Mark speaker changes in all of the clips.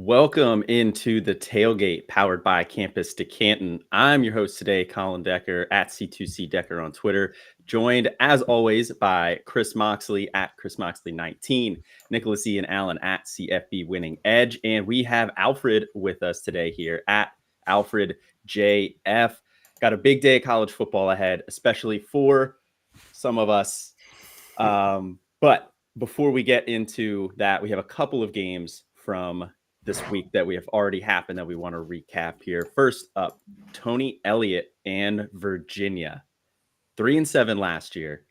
Speaker 1: Welcome into the Tailgate powered by Campus to Canton. I'm your host today, Colin Decker at C2C Decker on Twitter, joined as always by Chris Moxley at Chris Moxley19, Nicholas E. and Alan at CFB Winning Edge. And we have Alfred with us today here at Alfred JF. Got a big day of college football ahead, especially for some of us. But before we get into that, we have a couple of games from this week that we have already happened that we want to recap here. First up, Tony Elliott and Virginia, 3-7 last year,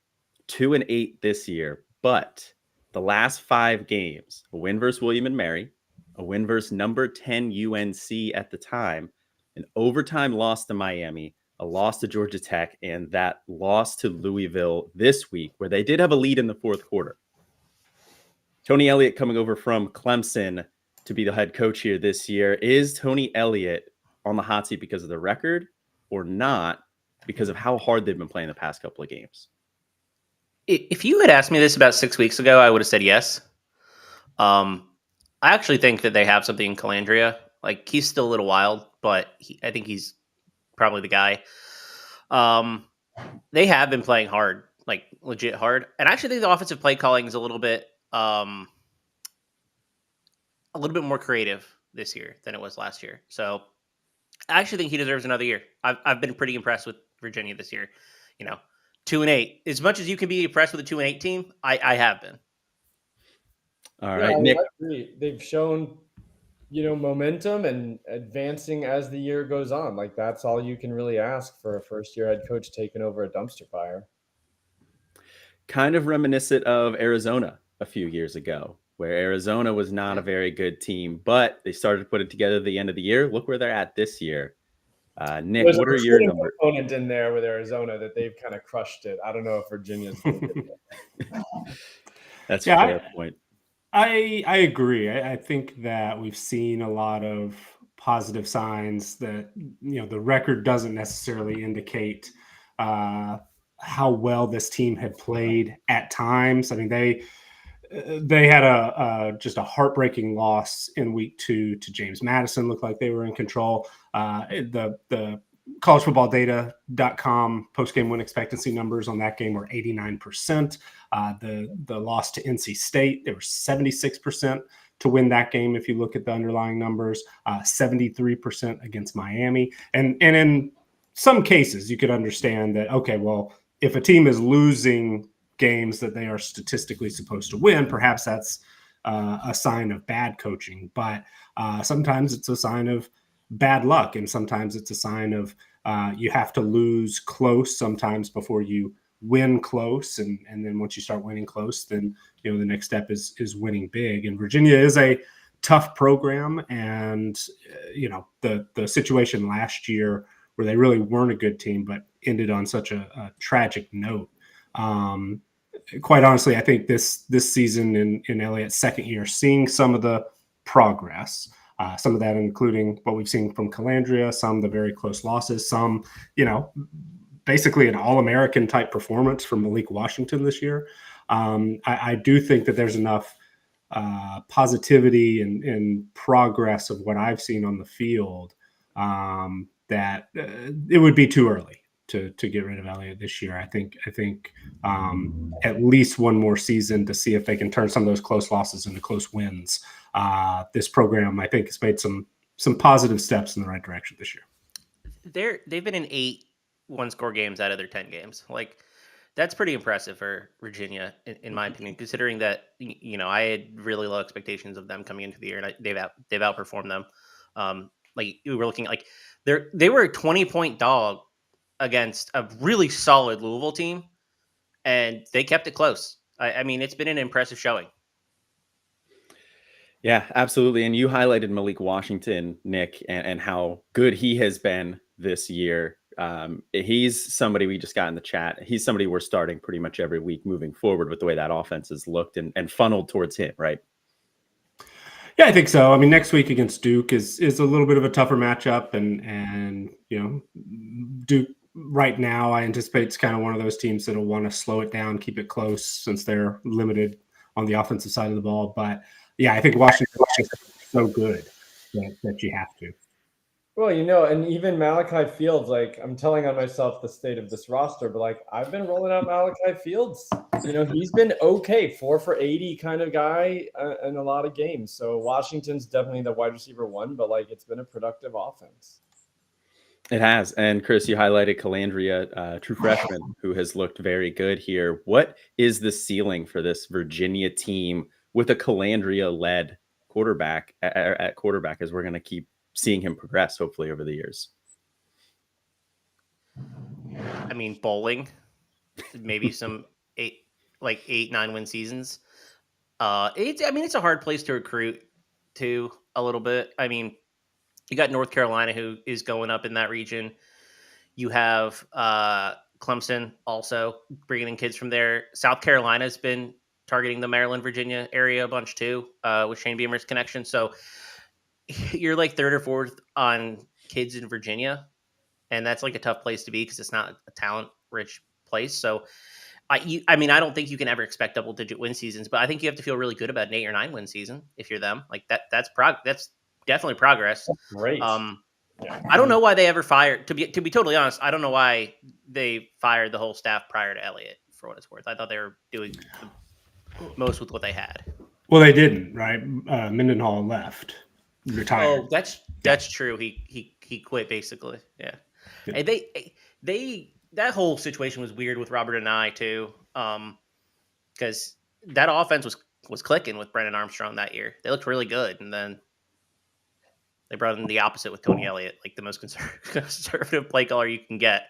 Speaker 1: 2-8 this year. But the last 5 games, a win versus William and Mary, a win versus number 10 UNC at the time, an overtime loss to Miami, a loss to Georgia Tech, and that loss to Louisville this week, where they did have a lead in the fourth quarter. Tony Elliott coming over from Clemson to be the head coach here this year. Is Tony Elliott on the hot seat because of the record or not because of how hard they've been playing the past couple of games?
Speaker 2: If you had asked me this about 6 weeks ago, I would have said yes. I actually think that they have something in Calandria. Like, he's still a little wild, but I think he's probably the guy. They have been playing hard, like legit hard. And I actually think the offensive play calling is a little bit more creative this year than it was last year. So I actually think he deserves another year. I've been pretty impressed with Virginia this year. 2-8. As much as you can be impressed with a 2-8 team, I have been.
Speaker 1: All right, Nick.
Speaker 3: They've shown, momentum and advancing as the year goes on. Like, that's all you can really ask for a first-year head coach taking over a dumpster fire.
Speaker 1: Kind of reminiscent of Arizona a few years ago, where Arizona was not a very good team, but they started to put it together at the end of the year. Look where they're at this year. Nick, what are your numbers?
Speaker 3: Component in there with Arizona that they've kind of crushed it. I don't know if Virginia's going to get it.
Speaker 1: That's a fair point.
Speaker 4: I agree. I think that we've seen a lot of positive signs that, the record doesn't necessarily indicate how well this team had played at times. I mean, they had just a heartbreaking loss in week 2 to James Madison. Looked like they were in control. The collegefootballdata.com post-game win expectancy numbers on that game were 89%. The loss to NC State, they were 76% to win that game. If you look at the underlying numbers, 73% against Miami. And in some cases, you could understand that, okay, well, if a team is losing games that they are statistically supposed to win, perhaps that's a sign of bad coaching. But sometimes it's a sign of bad luck, and sometimes it's a sign of you have to lose close sometimes before you win close, and then once you start winning close, then the next step is winning big. And Virginia is a tough program, and the situation last year where they really weren't a good team but ended on such a tragic note. Quite honestly, I think this season in Elliott's second year, seeing some of the progress, some of that including what we've seen from Calandria, some of the very close losses, some, basically an All-American type performance from Malik Washington this year. I do think that there's enough positivity and progress of what I've seen on the field that it would be too early to get rid of Elliott this year. I think at least one more season to see if they can turn some of those close losses into close wins. This program, I think, has made some positive steps in the right direction this year.
Speaker 2: They've been in 8 one-score games out of their 10 games. Like, that's pretty impressive for Virginia, in my opinion, considering that, I had really low expectations of them coming into the year, and they've outperformed them. Like, we were looking like they were a 20-point dog against a really solid Louisville team, and they kept it close. I mean, it's been an impressive showing.
Speaker 1: Yeah, absolutely. And you highlighted Malik Washington, Nick, and how good he has been this year. He's somebody we just got in the chat. He's somebody we're starting pretty much every week moving forward with the way that offense has looked and funneled towards him, right?
Speaker 4: Yeah, I think so. I mean, next week against Duke is a little bit of a tougher matchup, and Duke right now I anticipate it's kind of one of those teams that'll want to slow it down, keep it close since they're limited on the offensive side of the ball. But yeah, I think Washington is so good that you have to.
Speaker 3: Well, and even Malachi Fields, like I'm telling on myself the state of this roster, but like I've been rolling out Malachi Fields. He's been okay, 4 for 80 kind of guy in a lot of games. So Washington's definitely the wide receiver 1, but like it's been a productive offense.
Speaker 1: It has. And Chris, you highlighted Calandria, true freshman, who has looked very good here. What is the ceiling for this Virginia team with a Calandria-led quarterback at quarterback, as we're going to keep seeing him progress, hopefully, over the years?
Speaker 2: I mean, bowling, maybe some 8-9 win seasons. It's a hard place to recruit to a little bit. I mean, you got North Carolina, who is going up in that region. You have Clemson also bringing in kids from there. South Carolina's been targeting the Maryland, Virginia area a bunch too, with Shane Beamer's connection. So you're like third or fourth on kids in Virginia, and that's like a tough place to be because it's not a talent-rich place. So I don't think you can ever expect double-digit win seasons, but I think you have to feel really good about an 8 or 9 win season if you're them. Like that's definitely progress.
Speaker 3: Great.
Speaker 2: I don't know why they ever fired. To be totally honest, I don't know why they fired the whole staff prior to Elliott. For what it's worth, I thought they were doing the most with what they had.
Speaker 4: Well, they didn't, right? Mendenhall left, retired.
Speaker 2: Oh, that's true. He quit basically. Yeah. And they that whole situation was weird with Robert and I too, because that offense was clicking with Brennan Armstrong that year. They looked really good, and then they brought in the opposite with Tony Elliott, like the most conservative play caller you can get,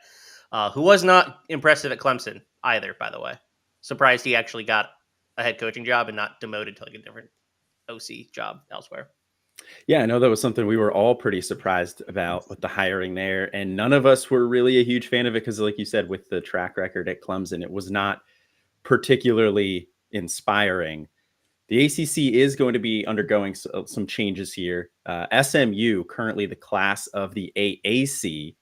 Speaker 2: who was not impressive at Clemson either, by the way. Surprised he actually got a head coaching job and not demoted to like a different OC job elsewhere.
Speaker 1: Yeah, I know that was something we were all pretty surprised about with the hiring there. And none of us were really a huge fan of it because, like you said, with the track record at Clemson, it was not particularly inspiring. The ACC is going to be undergoing some changes here. SMU, currently the class of the AAC,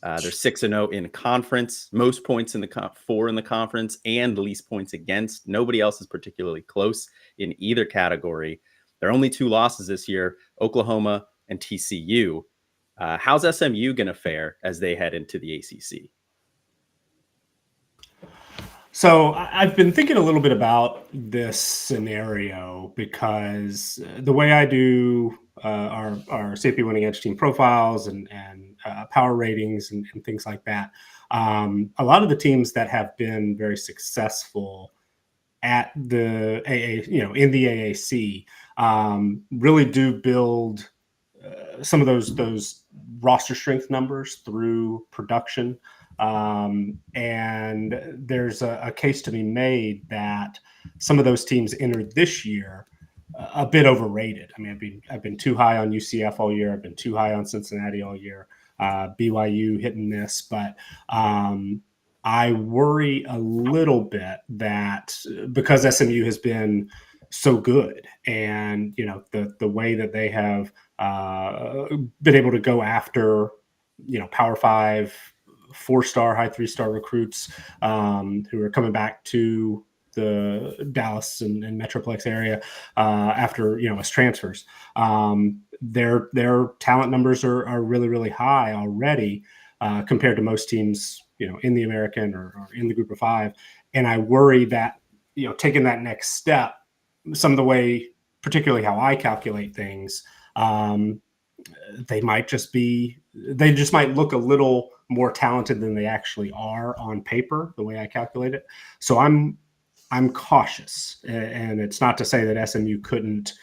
Speaker 1: they're 6-0 in conference, most points in the 4 in the conference, and the least points against. Nobody else is particularly close in either category. There are only 2 losses this year, Oklahoma and TCU. How's SMU going to fare as they head into the ACC?
Speaker 4: So I've been thinking a little bit about this scenario because the way I do our safety winning edge team profiles and power ratings and things like that, a lot of the teams that have been very successful at the in the AAC really do build some of those roster strength numbers through production. And there's a case to be made that some of those teams entered this year a bit overrated. I mean, I've been too high on UCF all year. I've been too high on Cincinnati all year. BYU hit and miss, but I worry a little bit that because SMU has been so good, and the way that they have been able to go after Power 5, 4-star, high 3-star recruits who are coming back to the Dallas and Metroplex area after as transfers. Their talent numbers are really, really high already compared to most teams in the American or in the Group of 5. And I worry that taking that next step, some of the way, particularly how I calculate things, they just might look a little more talented than they actually are on paper, the way I calculate it. So I'm cautious, and it's not to say that SMU couldn't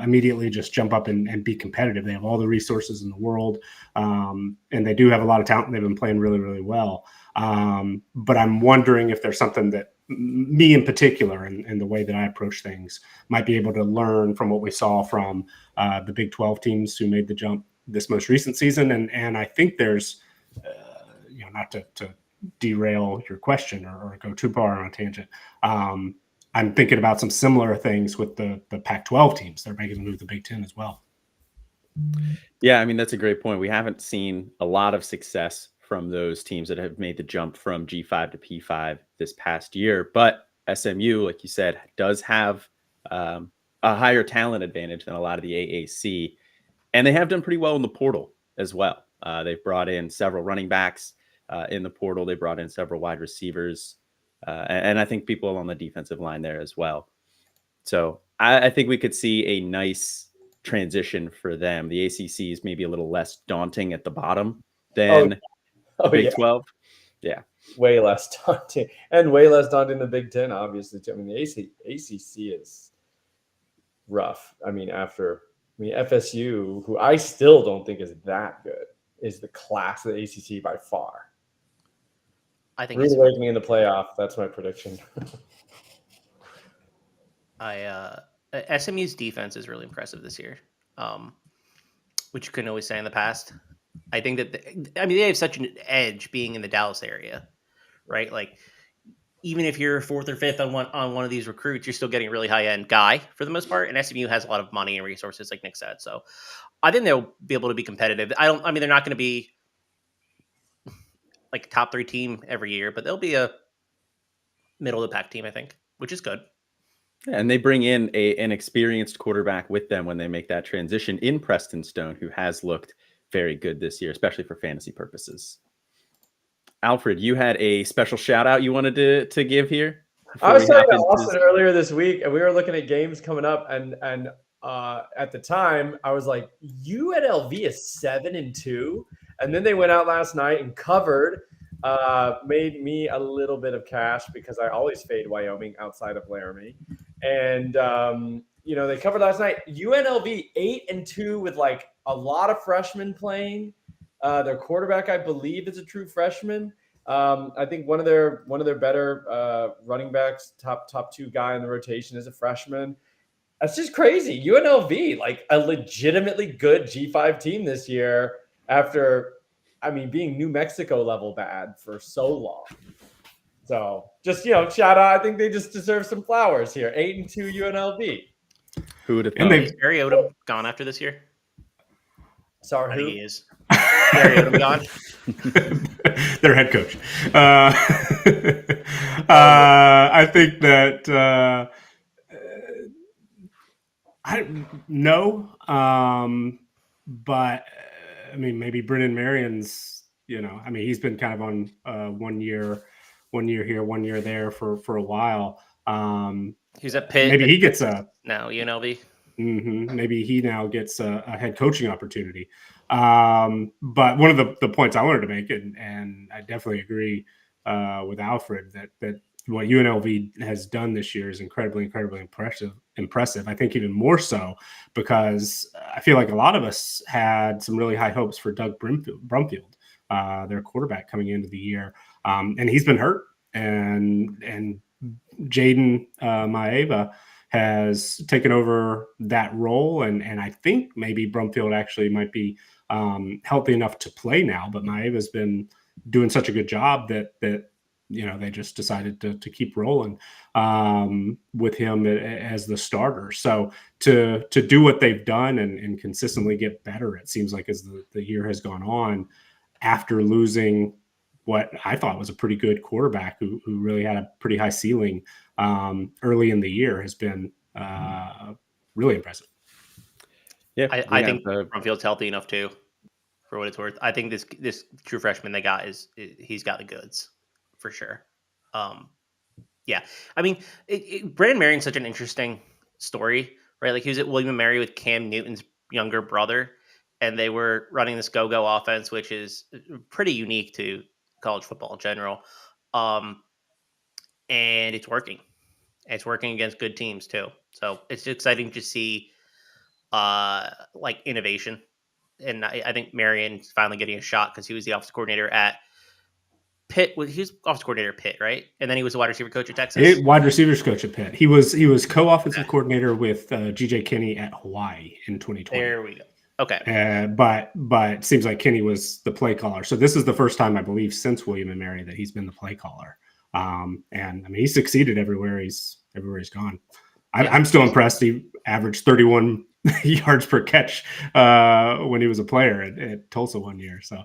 Speaker 4: immediately just jump up and be competitive. They have all the resources in the world, and they do have a lot of talent. They've been playing really, really well. But I'm wondering if there's something that me in particular and the way that I approach things might be able to learn from what we saw from the Big 12 teams who made the jump this most recent season. And I think there's, not to derail your question or go too far on a tangent. I'm thinking about some similar things with the Pac-12 teams. They're making the move to the Big 10 as well.
Speaker 1: Yeah, I mean, that's a great point. We haven't seen a lot of success from those teams that have made the jump from G5 to P5 this past year. But SMU, like you said, does have a higher talent advantage than a lot of the AAC. And they have done pretty well in the portal as well. They've brought in several running backs in the portal. They brought in several wide receivers. And I think people on the defensive line there as well. So I think we could see a nice transition for them. The ACC is maybe a little less daunting at the bottom than the Big 12. Yeah.
Speaker 3: Way less daunting. And way less daunting than the Big 10, obviously. I mean, the ACC is rough. I mean, FSU, who I still don't think is that good, is the class of the ACC by far.
Speaker 2: I think
Speaker 3: Rude awakening in the playoff. That's my prediction.
Speaker 2: SMU's defense is really impressive this year, which you couldn't always say in the past. I think that they have such an edge being in the Dallas area, right? Like, even if you're fourth or fifth on one of these recruits, you're still getting a really high end guy for the most part. And SMU has a lot of money and resources, like Nick said. So I think they'll be able to be competitive. They're not going to be like a top 3 team every year, but they'll be a middle of the pack team, I think, which is good.
Speaker 1: Yeah, and they bring in an experienced quarterback with them when they make that transition in Preston Stone, who has looked very good this year, especially for fantasy purposes. Alfred, you had a special shout out you wanted to give here?
Speaker 3: I was talking to Austin earlier this week, and we were looking at games coming up, and at the time I was like, UNLV is 7-2, and then they went out last night and covered. Made me a little bit of cash because I always fade Wyoming outside of Laramie, and they covered last night. UNLV 8-2 with like a lot of freshmen playing. Their quarterback, I believe, is a true freshman. I think one of their better running backs, top 2 guy in the rotation, is a freshman. That's just crazy. UNLV, like a legitimately good G5 team this year after, being New Mexico level bad for so long. So just, shout out. I think they just deserve some flowers here. 8-2 UNLV.
Speaker 1: Who would have thought?
Speaker 2: Is Mariota gone after this year?
Speaker 3: Sorry,
Speaker 2: I think he is. Mariota gone.
Speaker 4: Their head coach. I think that I don't know, but maybe Brennan Marion's. He's been kind of on 1 year here, 1 year there for a while.
Speaker 2: He's at Pitt.
Speaker 4: Maybe he gets
Speaker 2: now UNLV.
Speaker 4: Maybe he now gets a head coaching opportunity. But one of the points I wanted to make, and I definitely agree with Alfred, that what UNLV has done this year is incredibly, incredibly impressive. I think even more so because I feel like a lot of us had some really high hopes for Doug Brumfield, their quarterback, coming into the year. And he's been hurt. And Jaden Maeva has taken over that role. And I think maybe Brumfield actually might be healthy enough to play now. But Maeva's been doing such a good job that they just decided to keep rolling with him as the starter. So to do what they've done and consistently get better, it seems like as the year has gone on, after losing what I thought was a pretty good quarterback who really had a pretty high ceiling early in the year, has been really impressive.
Speaker 2: Yeah, I think Brumfield's healthy enough too, for what it's worth. I think this true freshman they got he's got the goods for sure. Yeah, Brandon Marion's such an interesting story, right? Like, he was at William & Mary with Cam Newton's younger brother, and they were running this go-go offense, which is pretty unique to college football in general. And it's working. It's working against good teams too. So it's exciting to see innovation. And I think Marion's finally getting a shot because he was the offensive coordinator at Pitt. He was offensive coordinator at Pitt, right? And then he was a wide receiver coach at Texas.
Speaker 4: Wide receivers coach at Pitt. He was co-offensive coordinator with GJ Kinney at Hawaii in 2020.
Speaker 2: There we go. Okay.
Speaker 4: But it seems like Kinney was the play caller. So this is the first time, I believe, since William & Mary that he's been the play caller. And he's succeeded everywhere he's gone. I'm still impressed. He averaged 31 yards per catch when he was a player at Tulsa 1 year. So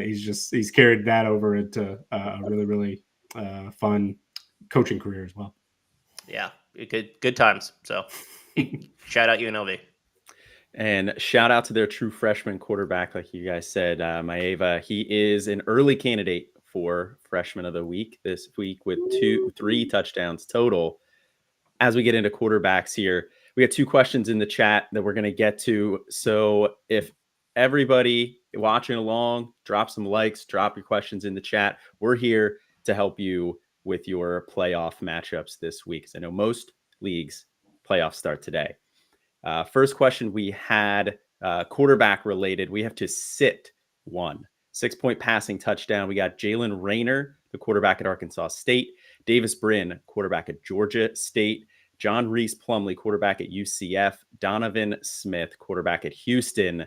Speaker 4: he's carried that over into a really, really fun coaching career as well.
Speaker 2: Yeah, good times. So shout out UNLV.
Speaker 1: And shout out to their true freshman quarterback, like you guys said, Maeva. He is an early candidate for freshman of the week this week with 3 touchdowns total. As we get into quarterbacks here, we got 2 questions in the chat that we're going to get to. So if everybody watching along, drop some likes, drop your questions in the chat. We're here to help you with your playoff matchups this week. I know most leagues playoffs start today. First question we had quarterback related. We have to sit one 6-point passing touchdown. We got Jalen Rayner, the quarterback at Arkansas State, Davis Brin, quarterback at Georgia State, John Reese Plumlee, quarterback at UCF, Donovan Smith, quarterback at Houston.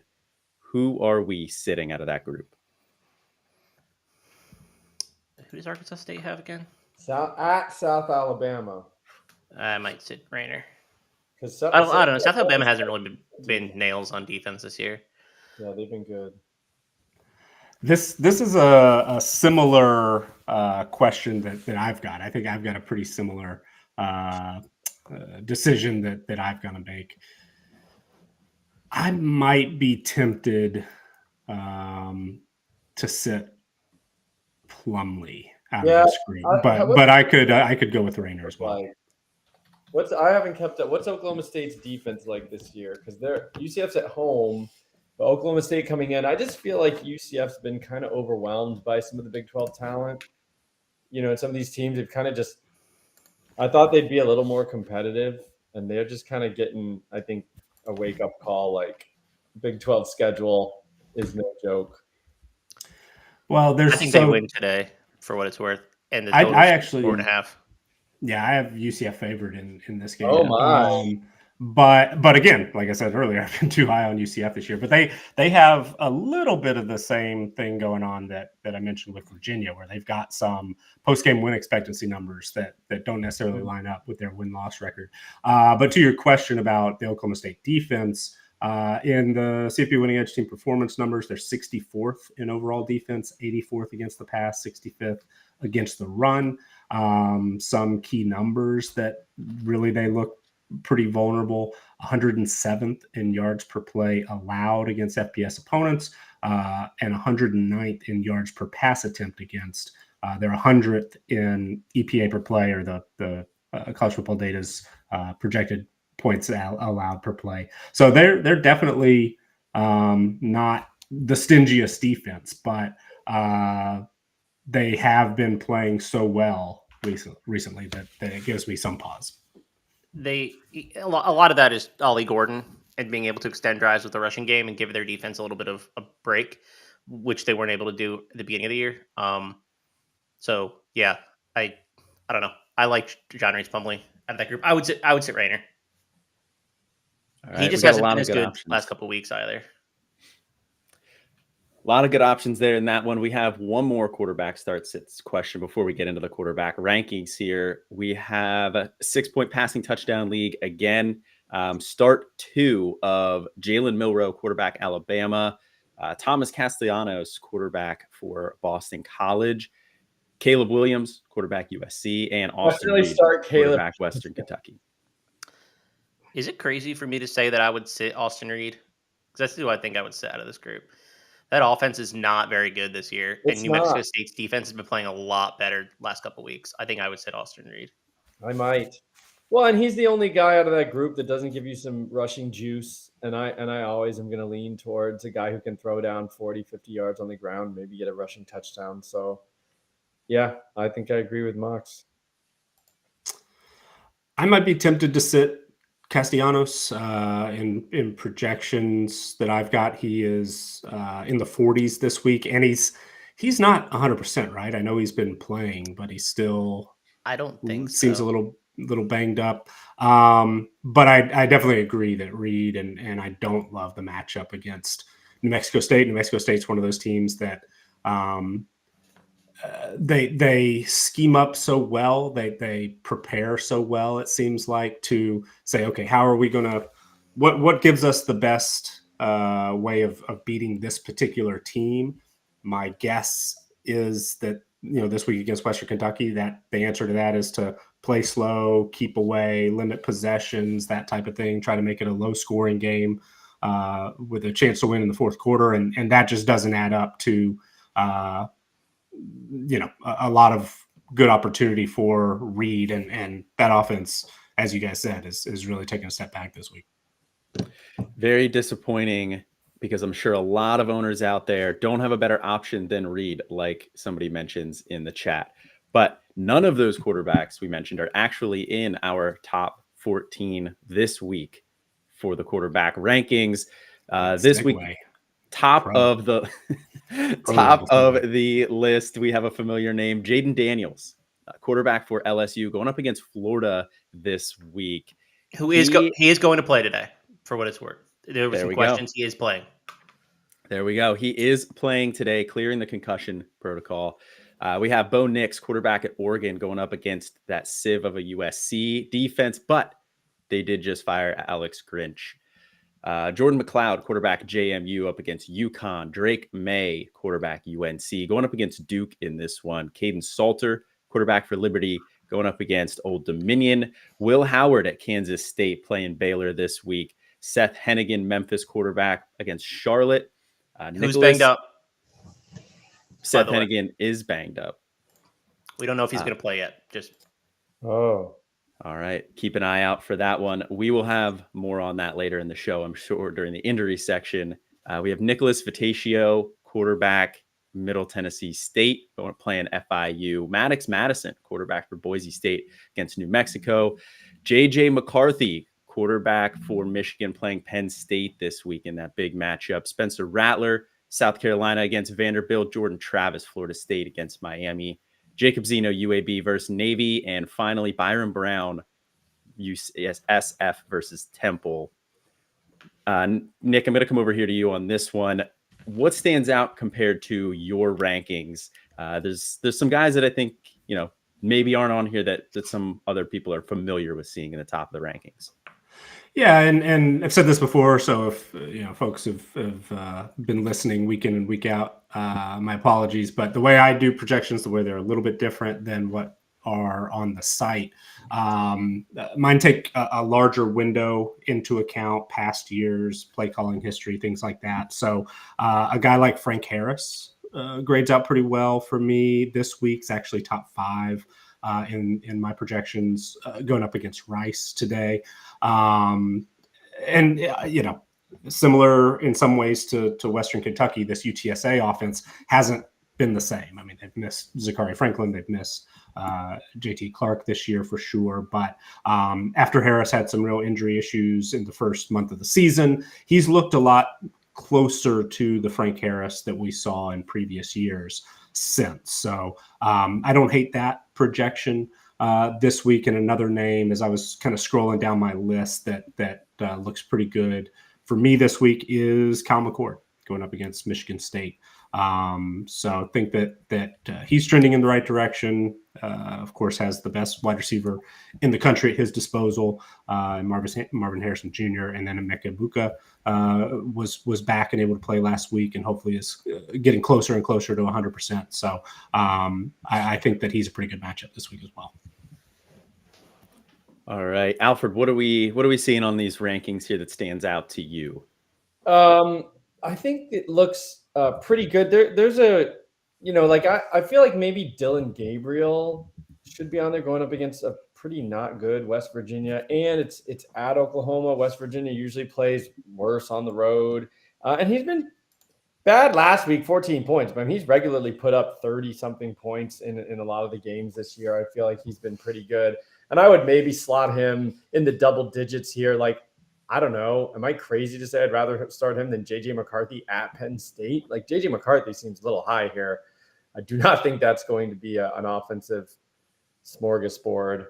Speaker 1: Who are we sitting out of that group?
Speaker 2: Who does Arkansas State have again?
Speaker 3: South Alabama.
Speaker 2: I might sit Rainer.
Speaker 3: I
Speaker 2: don't know. South Alabama hasn't really been nails on defense this year.
Speaker 3: Yeah, they've been good.
Speaker 4: This is a similar question that I've got. I think I've got a pretty similar decision that I've got to make. I might be tempted to sit Plumlee out of the screen, but I could go with Rayner as well.
Speaker 3: I haven't kept up. What's Oklahoma State's defense like this year? Because UCF's at home, but Oklahoma State coming in. I just feel like UCF's been kind of overwhelmed by some of the Big 12 talent. And some of these teams have kind of just. I thought they'd be a little more competitive, and they're just kind of getting, I think, a wake up call. Like Big 12 schedule is no joke.
Speaker 4: Well,
Speaker 2: I think they win today, for what it's worth, and the total
Speaker 4: I actually
Speaker 2: 4.5.
Speaker 4: Yeah, I have UCF favored in this game.
Speaker 3: Oh my!
Speaker 4: But again, like I said earlier, I've been too high on UCF this year. But they have a little bit of the same thing going on that I mentioned with Virginia, where they've got some post-game win expectancy numbers that don't necessarily line up with their win-loss record. But to your question about the Oklahoma State defense, in the CFB winning edge team performance numbers, they're 64th in overall defense, 84th against the pass, 65th against the run. Some key numbers that really they look pretty vulnerable: 107th in yards per play allowed against FBS opponents, and 109th in yards per pass attempt against. They're 100th in EPA per play, or the college football data's projected points allowed per play. So they're definitely not the stingiest defense, but they have been playing so well recently that it gives me some pause.
Speaker 2: A lot of that is Ollie Gordon and being able to extend drives with the rushing game and give their defense a little bit of a break, which they weren't able to do at the beginning of the year. So yeah, I don't know. I like John Reese Plumlee out of that group. I would sit Rayner. Right, he just hasn't been as good last couple of weeks either.
Speaker 1: A lot of good options there in that one. We have one more quarterback start sits question before we get into the quarterback rankings here. We have a 6-point passing touchdown league again. Start 2 of Jalen Milroe, quarterback Alabama, Thomas Castellanos, quarterback for Boston College, Caleb Williams, quarterback USC, and Austin Reed, quarterback Western Kentucky.
Speaker 2: Is it crazy for me to say that I would sit Austin Reed? Because that's who I think I would sit out of this group. That offense is not very good this year, and New Mexico State's defense has been playing a lot better last couple of weeks. I think I would sit Austin Reed.
Speaker 3: I might. Well, and he's the only guy out of that group that doesn't give you some rushing juice, and I always am going to lean towards a guy who can throw down 40, 50 yards on the ground, maybe get a rushing touchdown. So, yeah, I think I agree with Mox.
Speaker 4: I might be tempted to sit Castellanos. In projections that I've got, he is in the 40s this week, and he's not 100%, right? I know he's been playing, but he's still,
Speaker 2: I don't think
Speaker 4: seems a little banged up. But I definitely agree that Reed and I don't love the matchup against New Mexico State. New Mexico State's one of those teams that they scheme up so well, they prepare so well, it seems like, to say, okay, how are we going to, what gives us the best way of beating this particular team? My guess is that, this week against Western Kentucky, that the answer to that is to play slow, keep away, limit possessions, that type of thing, try to make it a low scoring game. with a chance to win in the fourth quarter, and that just doesn't add up to a lot of good opportunity for Reed, and that offense, as you guys said, is really taking a step back this week.
Speaker 1: Very disappointing, because I'm sure a lot of owners out there don't have a better option than Reed, like somebody mentions in the chat. But none of those quarterbacks we mentioned are actually in our top 14 this week for the quarterback rankings. This week, top of the list, we have a familiar name, Jaden Daniels, quarterback for LSU, going up against Florida this week.
Speaker 2: He is going to play today, for what it's worth. There were some questions. He is playing.
Speaker 1: There we go. He is playing today, clearing the concussion protocol. We have Bo Nix, quarterback at Oregon, going up against that sieve of a USC defense, but they did just fire Alex Grinch. Jordan McLeod, quarterback JMU, up against UConn. Drake May, quarterback UNC, going up against Duke in this one. Caden Salter, quarterback for Liberty, going up against Old Dominion. Will Howard at Kansas State, playing Baylor this week. Seth Hennigan, Memphis quarterback, against Charlotte.
Speaker 2: Who's banged up?
Speaker 1: Seth Hennigan is banged up.
Speaker 2: We don't know if he's going to play yet.
Speaker 3: All
Speaker 1: right. Keep an eye out for that one. We will have more on that later in the show, I'm sure, during the injury section. We have Nicholas Vitatio, quarterback, Middle Tennessee State, playing FIU. Maddox Madison, quarterback for Boise State, against New Mexico. JJ McCarthy, quarterback for Michigan, playing Penn State this week in that big matchup. Spencer Rattler, South Carolina, against Vanderbilt. Jordan Travis, Florida State, against Miami. Jacob Zeno, UAB versus Navy. And finally, Byron Brown, USF versus Temple. Nick, I'm going to come over here to you on this one. What stands out compared to your rankings? There's some guys that I think, maybe aren't on here that some other people are familiar with seeing in the top of the rankings.
Speaker 4: Yeah, and I've said this before, so if folks have been listening week in and week out, my apologies. But the way I do projections, the way they're a little bit different than what are on the site. Mine take a larger window into account, past years, play calling history, things like that. So a guy like Frank Harris grades out pretty well for me this week's actually top 5. In my projections, going up against Rice today. Similar in some ways to Western Kentucky, this UTSA offense hasn't been the same. I mean, they've missed Zachary Franklin, they've missed JT Clark this year for sure. But after Harris had some real injury issues in the first month of the season, he's looked a lot closer to the Frank Harris that we saw in previous years since. So I don't hate that projection this week. And another name, as I was kind of scrolling down my list that looks pretty good for me this week, is Kyle McCord going up against Michigan State. So I think that he's trending in the right direction. Of course, has the best wide receiver in the country at his disposal, Marvin Harrison Jr. And then Emeka Egbuka was back and able to play last week, and hopefully is getting closer and closer to 100%. So I think that he's a pretty good matchup this week as well.
Speaker 1: All right, Alfred, what are we seeing on these rankings here that stands out to you?
Speaker 3: I think it looks pretty good. There's a, I feel like maybe Dylan Gabriel should be on there going up against a pretty not good West Virginia, and it's at Oklahoma. West Virginia usually plays worse on the road, and he's been bad last week, 14 points, but he's regularly put up 30-something points in a lot of the games this year. I feel like he's been pretty good, and I would maybe slot him in the double digits here. I don't know. Am I crazy to say I'd rather start him than JJ McCarthy at Penn State? JJ McCarthy seems a little high here. I do not think that's going to be an offensive smorgasbord.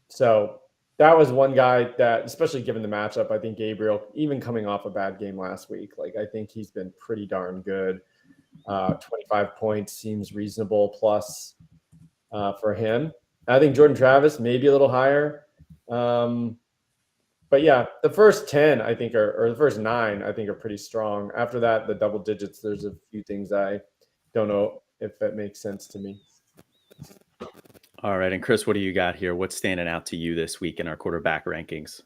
Speaker 3: So that was one guy that, especially given the matchup, I think Gabriel, even coming off a bad game last week, I think he's been pretty darn good. 25 points seems reasonable plus for him. I think Jordan Travis maybe a little higher. But yeah, the first 10, I think, or the first 9, I think are pretty strong. After that, the double digits, there's a few things I don't know if that makes sense to me.
Speaker 1: All right. And Chris, what do you got here? What's standing out to you this week in our quarterback rankings?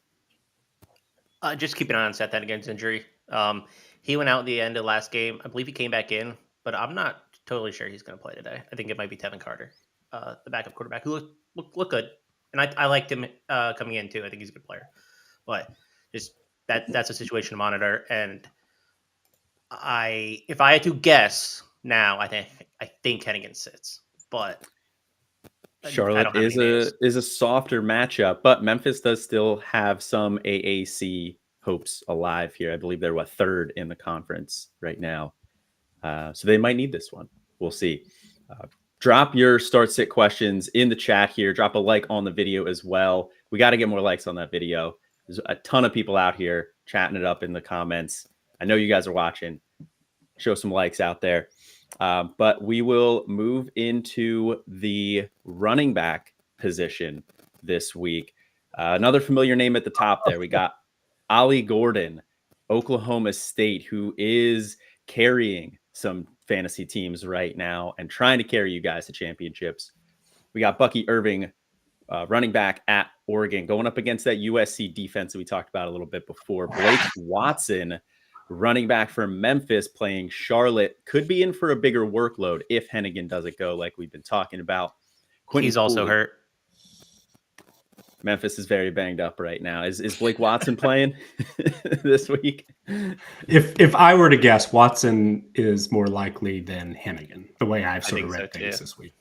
Speaker 2: Just keep an eye on Seth Hennigan's injury. He went out at the end of the last game. I believe he came back in, but I'm not totally sure he's going to play today. I think it might be Tevin Carter, the backup quarterback, who looked good, and I liked him coming in too. I think he's a good player, but just that's a situation to monitor. And if I had to guess now, I think Hennigan sits, but I
Speaker 1: Charlotte
Speaker 2: don't have
Speaker 1: is
Speaker 2: any names.
Speaker 1: a softer matchup, but Memphis does still have some AAC hopes alive here. I believe they're third in the conference right now, so they might need this one. We'll see. Drop your start sit questions in the chat here. Drop a like on the video as well. We got to get more likes on that video. There's a ton of people out here chatting it up in the comments. I know you guys are watching. Show some likes out there. But we will move into the running back position this week. Another familiar name at the top there. We got Ollie Gordon, Oklahoma State, who is carrying some fantasy teams right now and trying to carry you guys to championships. We got Bucky Irving, running back at Oregon, going up against that USC defense that we talked about a little bit before. Blake Watson, running back for Memphis, playing Charlotte, could be in for a bigger workload if Hennigan doesn't go, like we've been talking about.
Speaker 2: He's also hurt.
Speaker 1: Memphis is very banged up right now. Is Blake Watson playing this week?
Speaker 4: If I were to guess, Watson is more likely than Hennigan, the way I've sort of read things this week.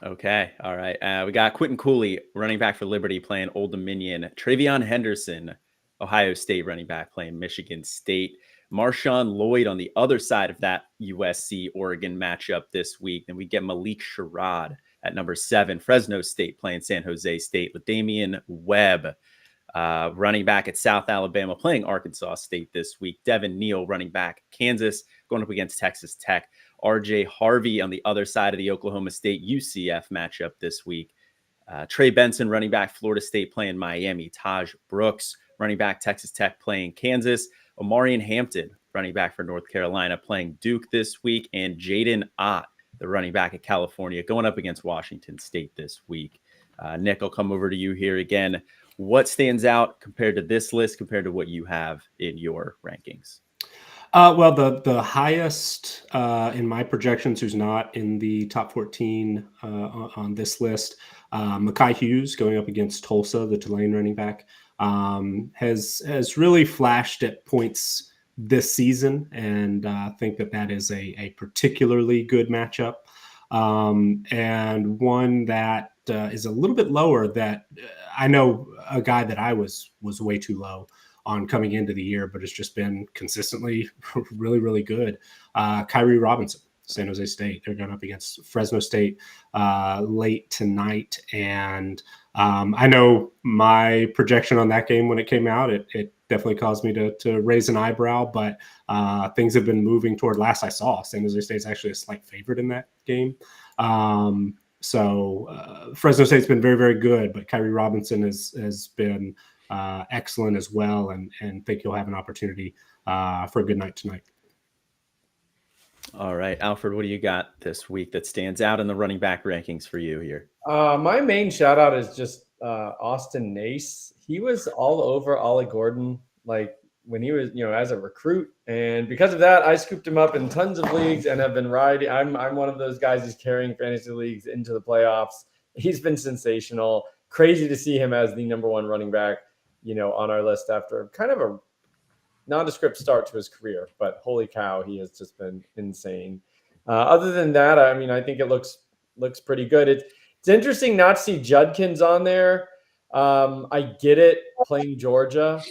Speaker 1: Okay. All right. We got Quentin Cooley, running back for Liberty, playing Old Dominion. Travion Henderson, Ohio State running back, playing Michigan State. Marshawn Lloyd on the other side of that USC-Oregon matchup this week. Then we get Malik Sherrod at number 7. Fresno State playing San Jose State. LaDamian Webb, running back at South Alabama, playing Arkansas State this week. Devin Neal, running back Kansas, going up against Texas Tech. RJ Harvey on the other side of the Oklahoma State UCF matchup this week. Trey Benson, running back Florida State, playing Miami. Taj Brooks, running back Texas Tech, playing Kansas. Omarion Hampton, running back for North Carolina, playing Duke this week. And Jaden Ott, the running back at California, going up against Washington State this week. Nick, I'll come over to you here again. What stands out compared to this list, compared to what you have in your rankings?
Speaker 4: Well, the highest in my projections, who's not in the top 14 on this list, Mekhi Hughes, going up against Tulsa, the Tulane running back, has really flashed at points this season, and I think that is a particularly good matchup, and one that is a little bit lower. That I know a guy that I was way too low on coming into the year, but it's just been consistently really, really good. Kyrie Robinson, San Jose State. They're going up against Fresno State late tonight. And I know my projection on that game when it came out, it definitely caused me to raise an eyebrow, but things have been moving toward. Last I saw, San Jose State is actually a slight favorite in that game. So Fresno State's been very, very good, but Kyrie Robinson has been excellent as well, and think you'll have an opportunity for a good night tonight.
Speaker 1: All right, Alfred, what do you got this week that stands out in the running back rankings for you here?
Speaker 3: My main shout out is just Austin Nace. He was all over Ollie Gordon, like when he was, as a recruit. And because of that, I scooped him up in tons of leagues and have been riding. I'm one of those guys who's carrying fantasy leagues into the playoffs. He's been sensational. Crazy to see him as the number 1 running back, on our list after kind of a nondescript start to his career. But holy cow, he has just been insane. Other than that, I think it looks pretty good. It's interesting not to see Judkins on there. I get it playing Georgia,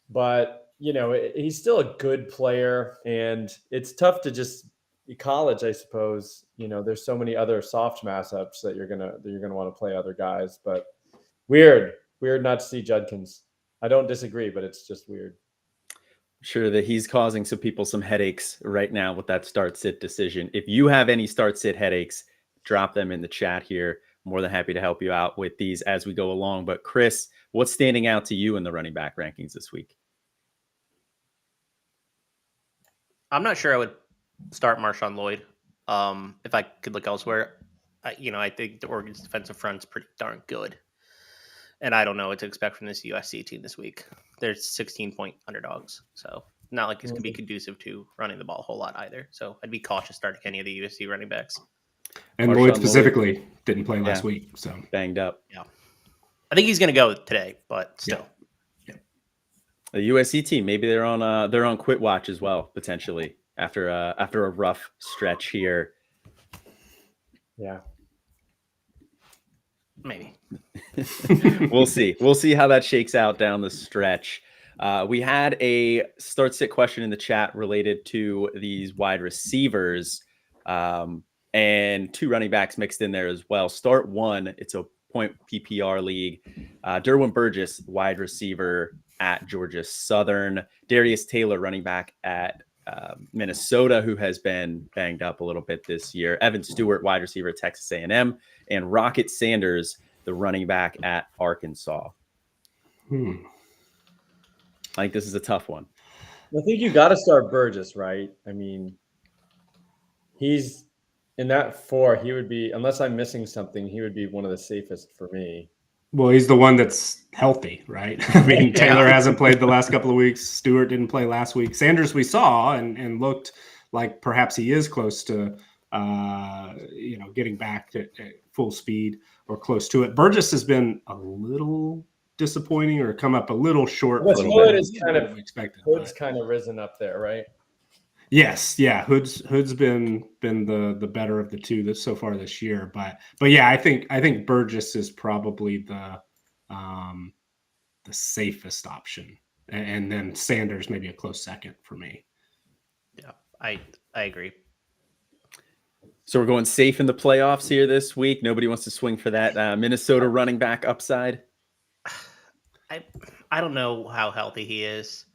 Speaker 3: but he's still a good player, and it's tough to just college, I suppose. There's so many other soft matchups that you're gonna want to play other guys, but weird not to see Judkins. I don't disagree, but it's just weird.
Speaker 1: Sure that he's causing some people some headaches right now with that start sit decision. If you have any start sit headaches, drop them in the chat here. More than happy to help you out with these as we go along. But Chris, what's standing out to you in the running back rankings this week?
Speaker 2: I'm not sure I would start Marshawn Lloyd. If I could look elsewhere, I think the Oregon's defensive front's pretty darn good. And I don't know what to expect from this USC team this week. They're 16-point underdogs, so not like this could be conducive to running the ball a whole lot either. So I'd be cautious starting any of the USC running backs.
Speaker 4: And Lloyd specifically didn't play last week, so
Speaker 1: banged up.
Speaker 2: Yeah, I think he's going to go today, but still.
Speaker 4: Yeah.
Speaker 1: The USC team, maybe they're on quit watch as well, potentially after a rough stretch here.
Speaker 3: Yeah.
Speaker 2: Maybe.
Speaker 1: We'll see. We'll see how that shakes out down the stretch. We had a start-sit question in the chat related to these wide receivers and 2 running backs mixed in there as well. Start 1, it's a point PPR league. Derwin Burgess, wide receiver at Georgia Southern. Darius Taylor, running back at Minnesota, who has been banged up a little bit this year. Evan Stewart, wide receiver at Texas A&M, and Rocket Sanders, the running back at Arkansas. I think this is a tough one.
Speaker 3: I think you got to start Burgess, right? I mean, he's in that 4. He would be, unless I'm missing something, he would be one of the safest for me.
Speaker 4: Well, he's the one that's healthy, right? I mean, Taylor hasn't played the last couple of weeks. Stewart didn't play last week. Sanders we saw and looked like perhaps he is close to, getting back to full speed or close to it. Burgess has been a little disappointing or come up a little short.
Speaker 3: Hood is kind of
Speaker 4: expected.
Speaker 3: Hood's kind of risen up there, right?
Speaker 4: Yes, yeah. Hood's been the better of the two so far this year, but yeah, I think Burgess is probably the safest option, and then Sanders maybe a close second for me.
Speaker 2: Yeah, I agree.
Speaker 1: So we're going safe in the playoffs here this week. Nobody wants to swing for that Minnesota running back upside.
Speaker 2: I don't know how healthy he is.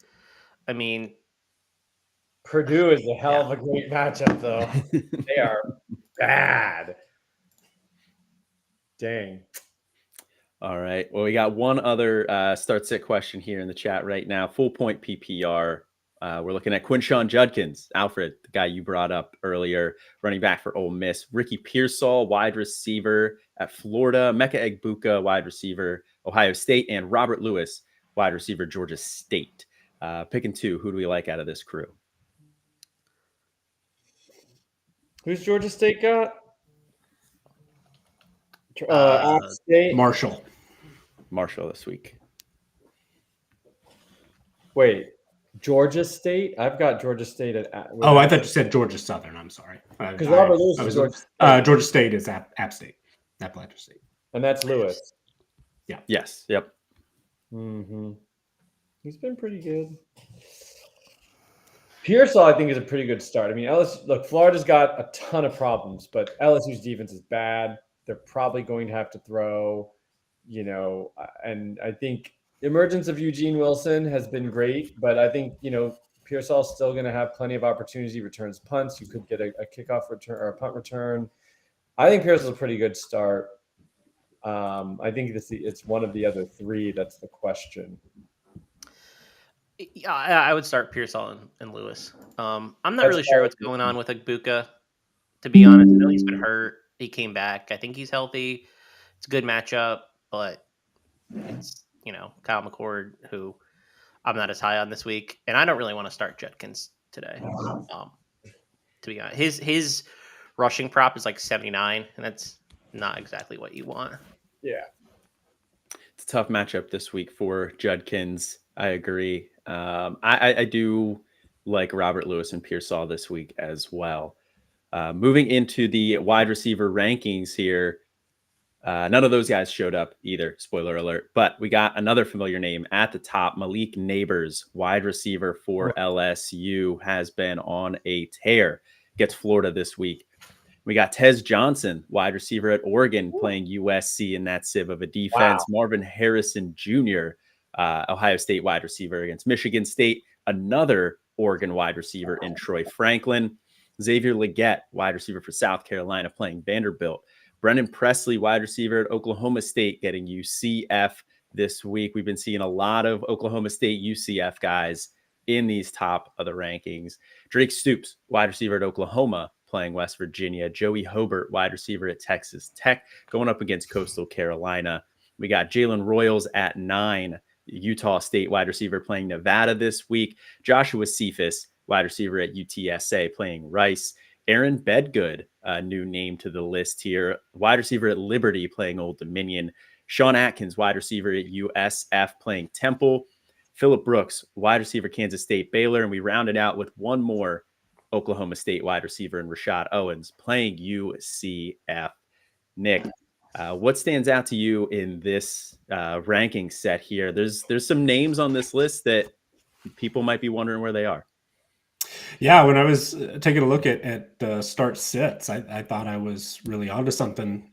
Speaker 2: I mean,
Speaker 3: Purdue is a hell of a great matchup, though. They are bad. Dang.
Speaker 1: All right. Well, we got one other start-sit question here in the chat right now. Full point PPR. We're looking at Quinshawn Judkins, Alfred, the guy you brought up earlier, running back for Ole Miss. Ricky Pearsall, wide receiver at Florida. Mecca Egbuka, wide receiver, Ohio State. And Robert Lewis, wide receiver, Georgia State. Picking 2. Who do we like out of this crew?
Speaker 3: Who's Georgia State got? State?
Speaker 4: Marshall
Speaker 1: this week.
Speaker 3: Wait, Georgia State? I've got Georgia State at.
Speaker 4: I thought you said Georgia Southern. I'm sorry.
Speaker 3: Because Robert Lewis is Georgia
Speaker 4: State. Georgia State is App State. Appalachian State.
Speaker 3: And that's Lewis.
Speaker 4: Yeah.
Speaker 1: Yes. Yep.
Speaker 3: Mm-hmm. He's been pretty good. Pearsall, I think, is a pretty good start. I mean, Florida's got a ton of problems, but LSU's defense is bad. They're probably going to have to throw, and I think the emergence of Eugene Wilson has been great, but I think, Pearsall's still going to have plenty of opportunities. He returns punts. You could get a kickoff return or a punt return. I think Pearsall's a pretty good start. I think it's one of the other 3 that's the question.
Speaker 2: Yeah, I would start Pearsall and Lewis. I'm not really sure what's going on with Egbuka, to be honest. I know he's been hurt. He came back. I think he's healthy. It's a good matchup, but it's, Kyle McCord, who I'm not as high on this week. And I don't really want to start Judkins today. To be honest, his rushing prop is like 79, and that's not exactly what you want.
Speaker 3: Yeah.
Speaker 1: It's a tough matchup this week for Judkins. I agree. I do like Robert Lewis and Pearsall this week as well. Moving into the wide receiver rankings here, none of those guys showed up either, spoiler alert, but we got another familiar name at the top. Malik Neighbors, wide receiver for LSU, has been on a tear, gets Florida this week. We got Tez Johnson, wide receiver at Oregon, playing USC in that sieve of a defense. Wow. Marvin Harrison Jr., Ohio State wide receiver against Michigan State. Another Oregon wide receiver in Troy Franklin. Xavier Legette, wide receiver for South Carolina, playing Vanderbilt. Brendan Presley, wide receiver at Oklahoma State, getting UCF this week. We've been seeing a lot of Oklahoma State UCF guys in these top of the rankings. Drake Stoops, wide receiver at Oklahoma, playing West Virginia. Joey Hobart, wide receiver at Texas Tech, going up against Coastal Carolina. We got Jalen Royals at 9, Utah State wide receiver playing Nevada this week. Joshua Cephas, wide receiver at UTSA, playing Rice. Aaron Bedgood, a new name to the list here, wide receiver at Liberty, playing Old Dominion. Sean Atkins, wide receiver at USF, playing Temple. Phillip Brooks, wide receiver, Kansas State, Baylor. And we rounded out with one more Oklahoma State wide receiver in Rashad Owens, playing UCF. Nick, what stands out to you in this ranking set here? There's some names on this list that people might be wondering where they are.
Speaker 4: Yeah, when I was taking a look at the start sits, I thought I was really onto something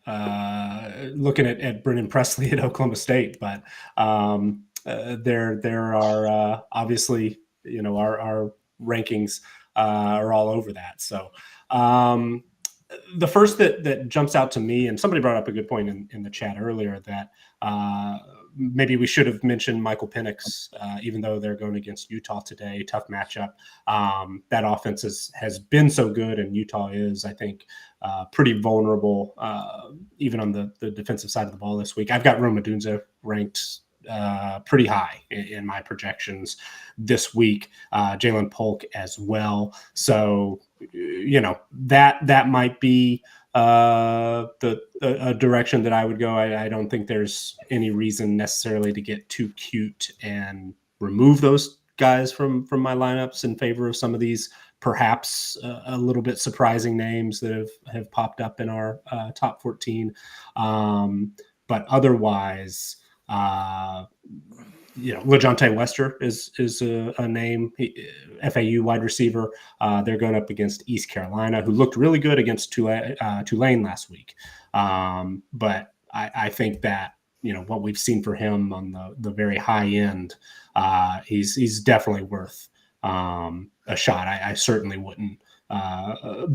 Speaker 4: looking at Brennan Presley at Oklahoma State. But there are obviously, our rankings are all over that. So the first that jumps out to me, and somebody brought up a good point in the chat earlier, that maybe we should have mentioned Michael Penix, even though they're going against Utah today. Tough matchup. That offense has been so good, and Utah is, I think, pretty vulnerable, even on the defensive side of the ball this week. I've got Rome Odunze ranked pretty high in my projections this week. Jalen Polk as well. So, that might be a direction that I would go. I don't think there's any reason necessarily to get too cute and remove those guys from my lineups in favor of some of these perhaps a little bit surprising names that have popped up in our top 14. But otherwise, LaJohntay Wester is a name, FAU wide receiver. They're going up against East Carolina, who looked really good against Tulane last week. But I think that, what we've seen for him on the very high end, he's definitely worth a shot. I certainly wouldn't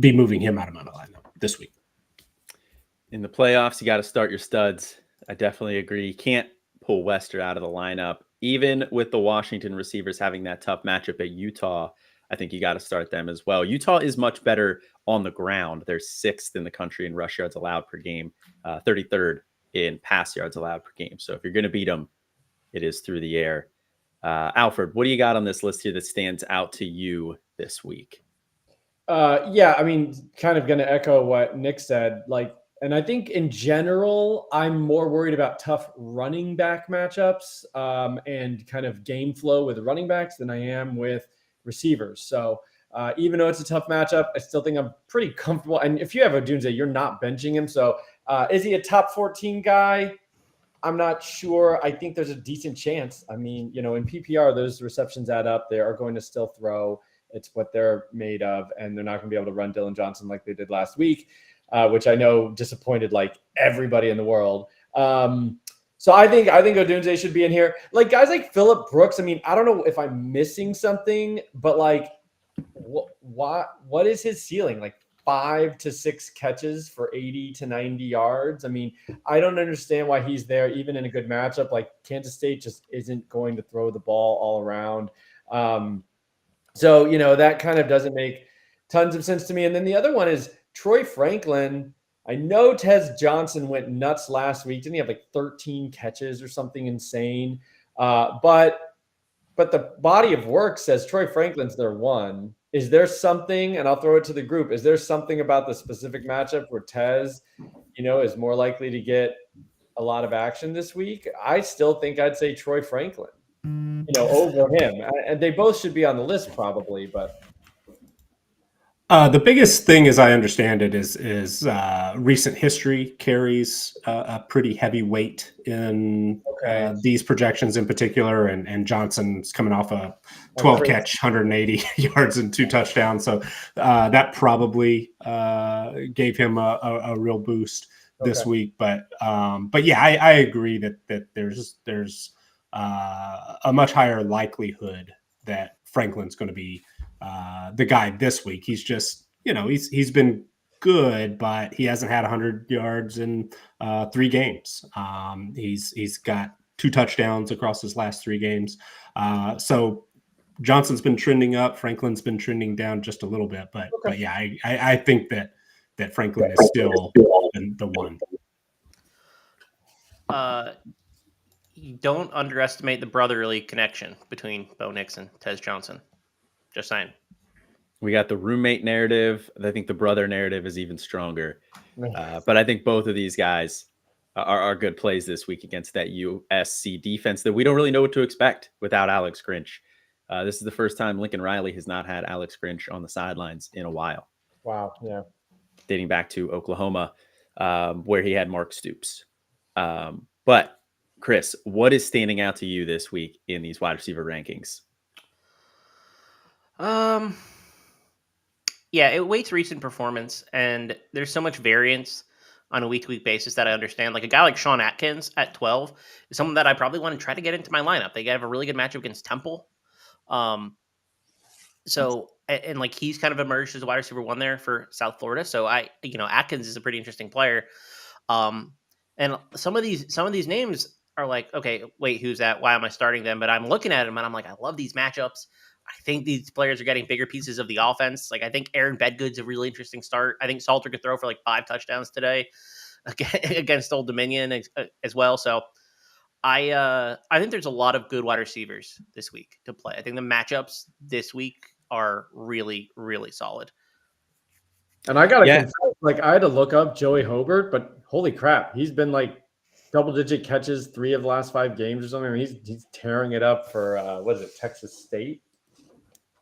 Speaker 4: be moving him out of my lineup this week.
Speaker 1: In the playoffs, you got to start your studs. I definitely agree. You can't pull Wester out of the lineup. Even with the Washington receivers having that tough matchup at Utah, I think you got to start them as well. Utah is much better on the ground. They're 6th in the country in rush yards allowed per game, 33rd in pass yards allowed per game. So if you're going to beat them, it is through the air. Alfred, what do you got on this list here that stands out to you this week?
Speaker 3: Yeah, I mean, kind of going to echo what Nick said. And I think in general, I'm more worried about tough running back matchups and kind of game flow with running backs than I am with receivers. So even though it's a tough matchup, I still think I'm pretty comfortable. And if you have Odunze, you're not benching him. So is he a top 14 guy? I'm not sure. I think there's a decent chance. I mean, in PPR, those receptions add up. They are going to still throw. It's what they're made of, and they're not going to be able to run Dylan Johnson like they did last week. Which I know disappointed like everybody in the world. So I think Odunze should be in here. Like guys like Phillip Brooks. I mean, I don't know if I'm missing something, but like, what is his ceiling? Like 5 to 6 catches for 80 to 90 yards. I mean, I don't understand why he's there, even in a good matchup. Like Kansas State just isn't going to throw the ball all around. So that kind of doesn't make tons of sense to me. And then the other one is Troy Franklin. I know Tez Johnson went nuts last week. Didn't he have like 13 catches or something insane? But the body of work says Troy Franklin's their one. Is there something, and I'll throw it to the group, is there something about the specific matchup where Tez, is more likely to get a lot of action this week? I still think I'd say Troy Franklin, over him. And they both should be on the list probably, but
Speaker 4: the biggest thing, as I understand it, is recent history carries a pretty heavy weight in these projections in particular. And Johnson's coming off a 12 catch, 180 yards and 2 touchdowns. So that probably gave him a real boost this week. But yeah, I agree that there's a much higher likelihood that Franklin's going to be the guy this week. He's just, he's been good, but he hasn't had 100 yards in 3 games. He's got 2 touchdowns across his last 3 games. So Johnson's been trending up. Franklin's been trending down just a little bit, but yeah, I think that Franklin is still the one.
Speaker 2: You don't underestimate the brotherly connection between Bo Nix and Tez Johnson. Just saying.
Speaker 1: We got the roommate narrative. I think the brother narrative is even stronger. But I think both of these guys are good plays this week against that USC defense that we don't really know what to expect without Alex Grinch. This is the first time Lincoln Riley has not had Alex Grinch on the sidelines in a while.
Speaker 3: Wow. Yeah.
Speaker 1: Dating back to Oklahoma, where he had Mark Stoops. But Chris, what is standing out to you this week in these wide receiver rankings?
Speaker 2: Yeah, it weights recent performance, and there's so much variance on a week-to-week basis that I understand. Like a guy like Sean Atkins at 12 is someone that I probably want to try to get into my lineup. They have a really good matchup against Temple. So like he's kind of emerged as a wide receiver one there for South Florida. So Atkins is a pretty interesting player. And some of these names are like, okay, wait, who's that? Why am I starting them? But I'm looking at them and I'm like, I love these matchups. I think these players are getting bigger pieces of the offense. Like I think Aaron Bedgood's a really interesting start. I think Salter could throw for like 5 touchdowns today against Old Dominion as well. So I think there's a lot of good wide receivers this week to play. I think the matchups this week are really, really solid.
Speaker 3: And I gotta confess, like I had to look up Joey Hobart, but holy crap, he's been like double-digit catches 3 of the last 5 games or something. I mean, he's tearing it up for what is it, Texas State?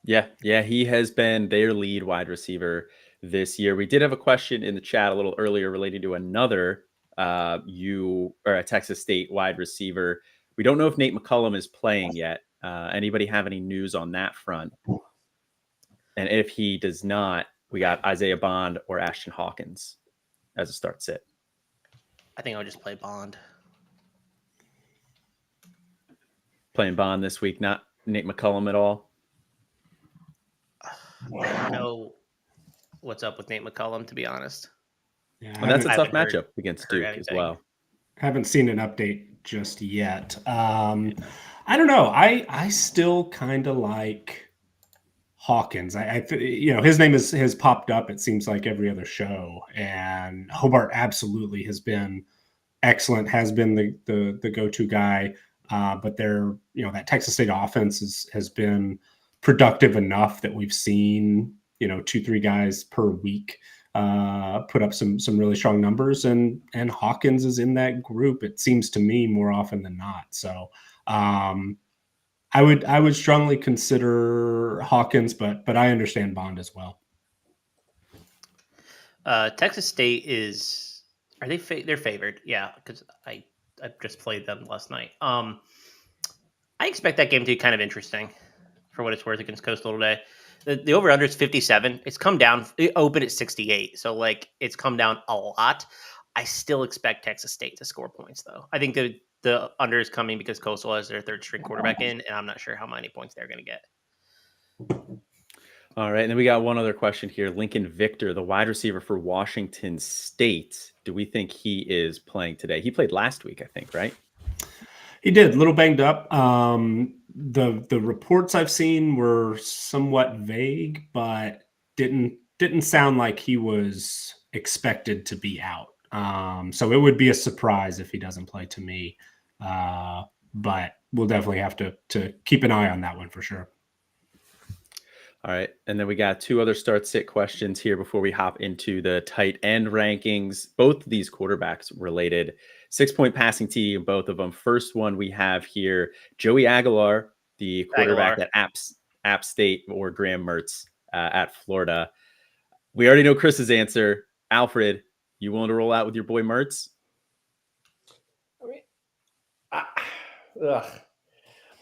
Speaker 1: Yeah, he has been their lead wide receiver this year. We did have a question in the chat a little earlier related to another a Texas State wide receiver. We don't know if Nate McCullum is playing yet. Anybody have any news on that front? And if he does not, we got Isaiah Bond or Ashton Hawkins as a start sit.
Speaker 2: I think I'll just play Bond.
Speaker 1: Playing Bond this week, not Nate McCullum at all.
Speaker 2: I don't know what's up with Nate McCullum, to be honest.
Speaker 1: Yeah, and that's a tough matchup against Duke as well.
Speaker 4: Haven't seen an update just yet. I don't know. I still kind of like Hawkins. His name has popped up, it seems like, every other show, and Hobart absolutely has been excellent, has been the go-to guy. But that Texas State offense has been productive enough that we've seen 2-3 guys per week put up some really strong numbers, and Hawkins is in that group, it seems to me, more often than not. So I would strongly consider Hawkins, but I understand Bond as well.
Speaker 2: Texas State they're favored? Yeah, because I just played them last night. I expect that game to be kind of interesting for what it's worth against Coastal today. The over-under is 57. It's come down. It opened at 68. So, it's come down a lot. I still expect Texas State to score points, though. I think the under is coming because Coastal has their third-string quarterback in, and I'm not sure how many points they're going to get.
Speaker 1: All right, and then we got one other question here. Lincoln Victor, the wide receiver for Washington State. Do we think he is playing today? He played last week, I think, right?
Speaker 4: He did, a little banged up. The reports I've seen were somewhat vague, but didn't sound like he was expected to be out. So it would be a surprise if he doesn't play to me. But we'll definitely have to keep an eye on that one for sure.
Speaker 1: All right. And then we got 2 other start sit questions here before we hop into the tight end rankings. Both of these quarterbacks related. 6-point passing TD in both of them. First one we have here, Joey Aguilar, the quarterback at App State, or Graham Mertz at Florida. We already know Chris's answer. Alfred, you willing to roll out with your boy Mertz?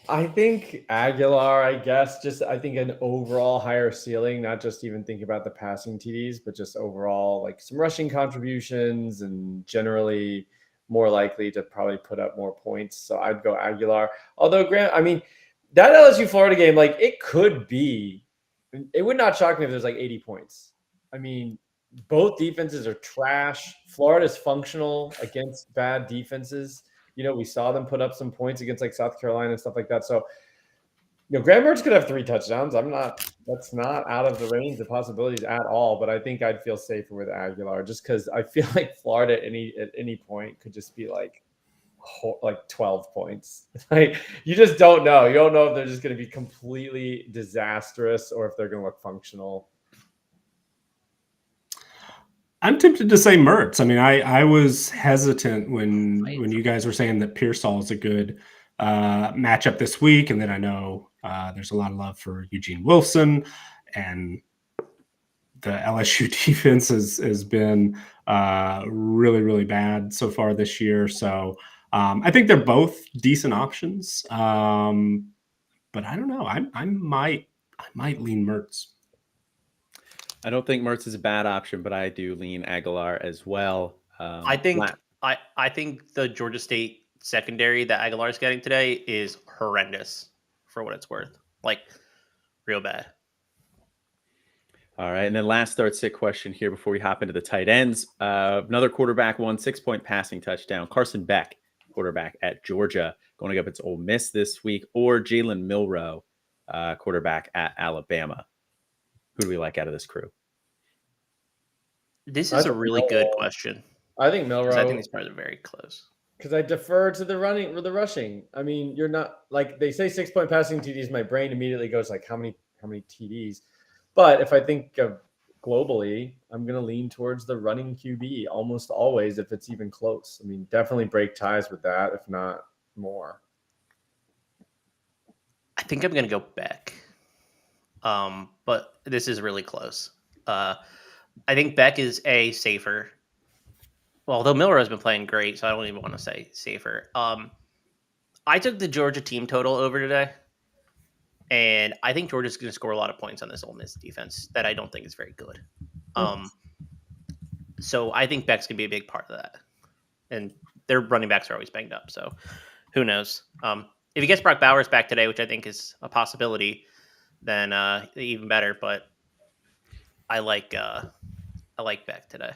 Speaker 3: I think Aguilar, I guess, I think an overall higher ceiling, not just even thinking about the passing TDs, but just overall some rushing contributions and generally more likely to probably put up more points. So I'd go Aguilar. Although Graham, that LSU Florida game, it could be, it would not shock me if there's 80 points. Both defenses are trash. Florida's functional against bad defenses. We saw them put up some points against South Carolina and stuff like that. So, Graham Mertz could have 3 touchdowns. That's not out of the range of possibilities at all, but I think I'd feel safer with Aguilar just because I feel like Florida at any point could just be like 12 points. Like you just don't know. You don't know if they're just going to be completely disastrous or if they're going to look functional.
Speaker 4: I'm tempted to say Mertz. I mean, I was hesitant when you guys were saying that Pearsall is a good matchup this week, and then I know there's a lot of love for Eugene Wilson, and the LSU defense has been really, really bad so far this year. So I think they're both decent options, but I don't know. I might lean Mertz.
Speaker 1: I don't think Mertz is a bad option, but I do lean Aguilar as well.
Speaker 2: I think the Georgia State secondary that Aguilar is getting today is horrendous for what it's worth. Like real bad.
Speaker 1: All right. And then last start sit question here before we hop into the tight ends. Another quarterback won 6-point passing touchdown. Carson Beck, quarterback at Georgia, going up against Ole Miss this week, or Jalen Milroe, quarterback at Alabama. Who do we like out of this crew?
Speaker 2: This is a really good question.
Speaker 3: I think Milroe.
Speaker 2: I think these probably are very close.
Speaker 3: Because I defer to the rushing. I mean, you're not like they say 6-point passing TDs. My brain immediately goes like, how many TDs? But if I think of globally, I'm going to lean towards the running QB almost always if it's even close. I mean, definitely break ties with that, if not more.
Speaker 2: I think I'm going to go Beck. But this is really close. I think Beck is safer. Well, although Milroe has been playing great, so I don't even want to say safer. I took the Georgia team total over today, and I think Georgia's going to score a lot of points on this Ole Miss defense that I don't think is very good. So I think Beck's going to be a big part of that. And their running backs are always banged up, so who knows? If he gets Brock Bowers back today, which I think is a possibility, then even better. But I like Beck today.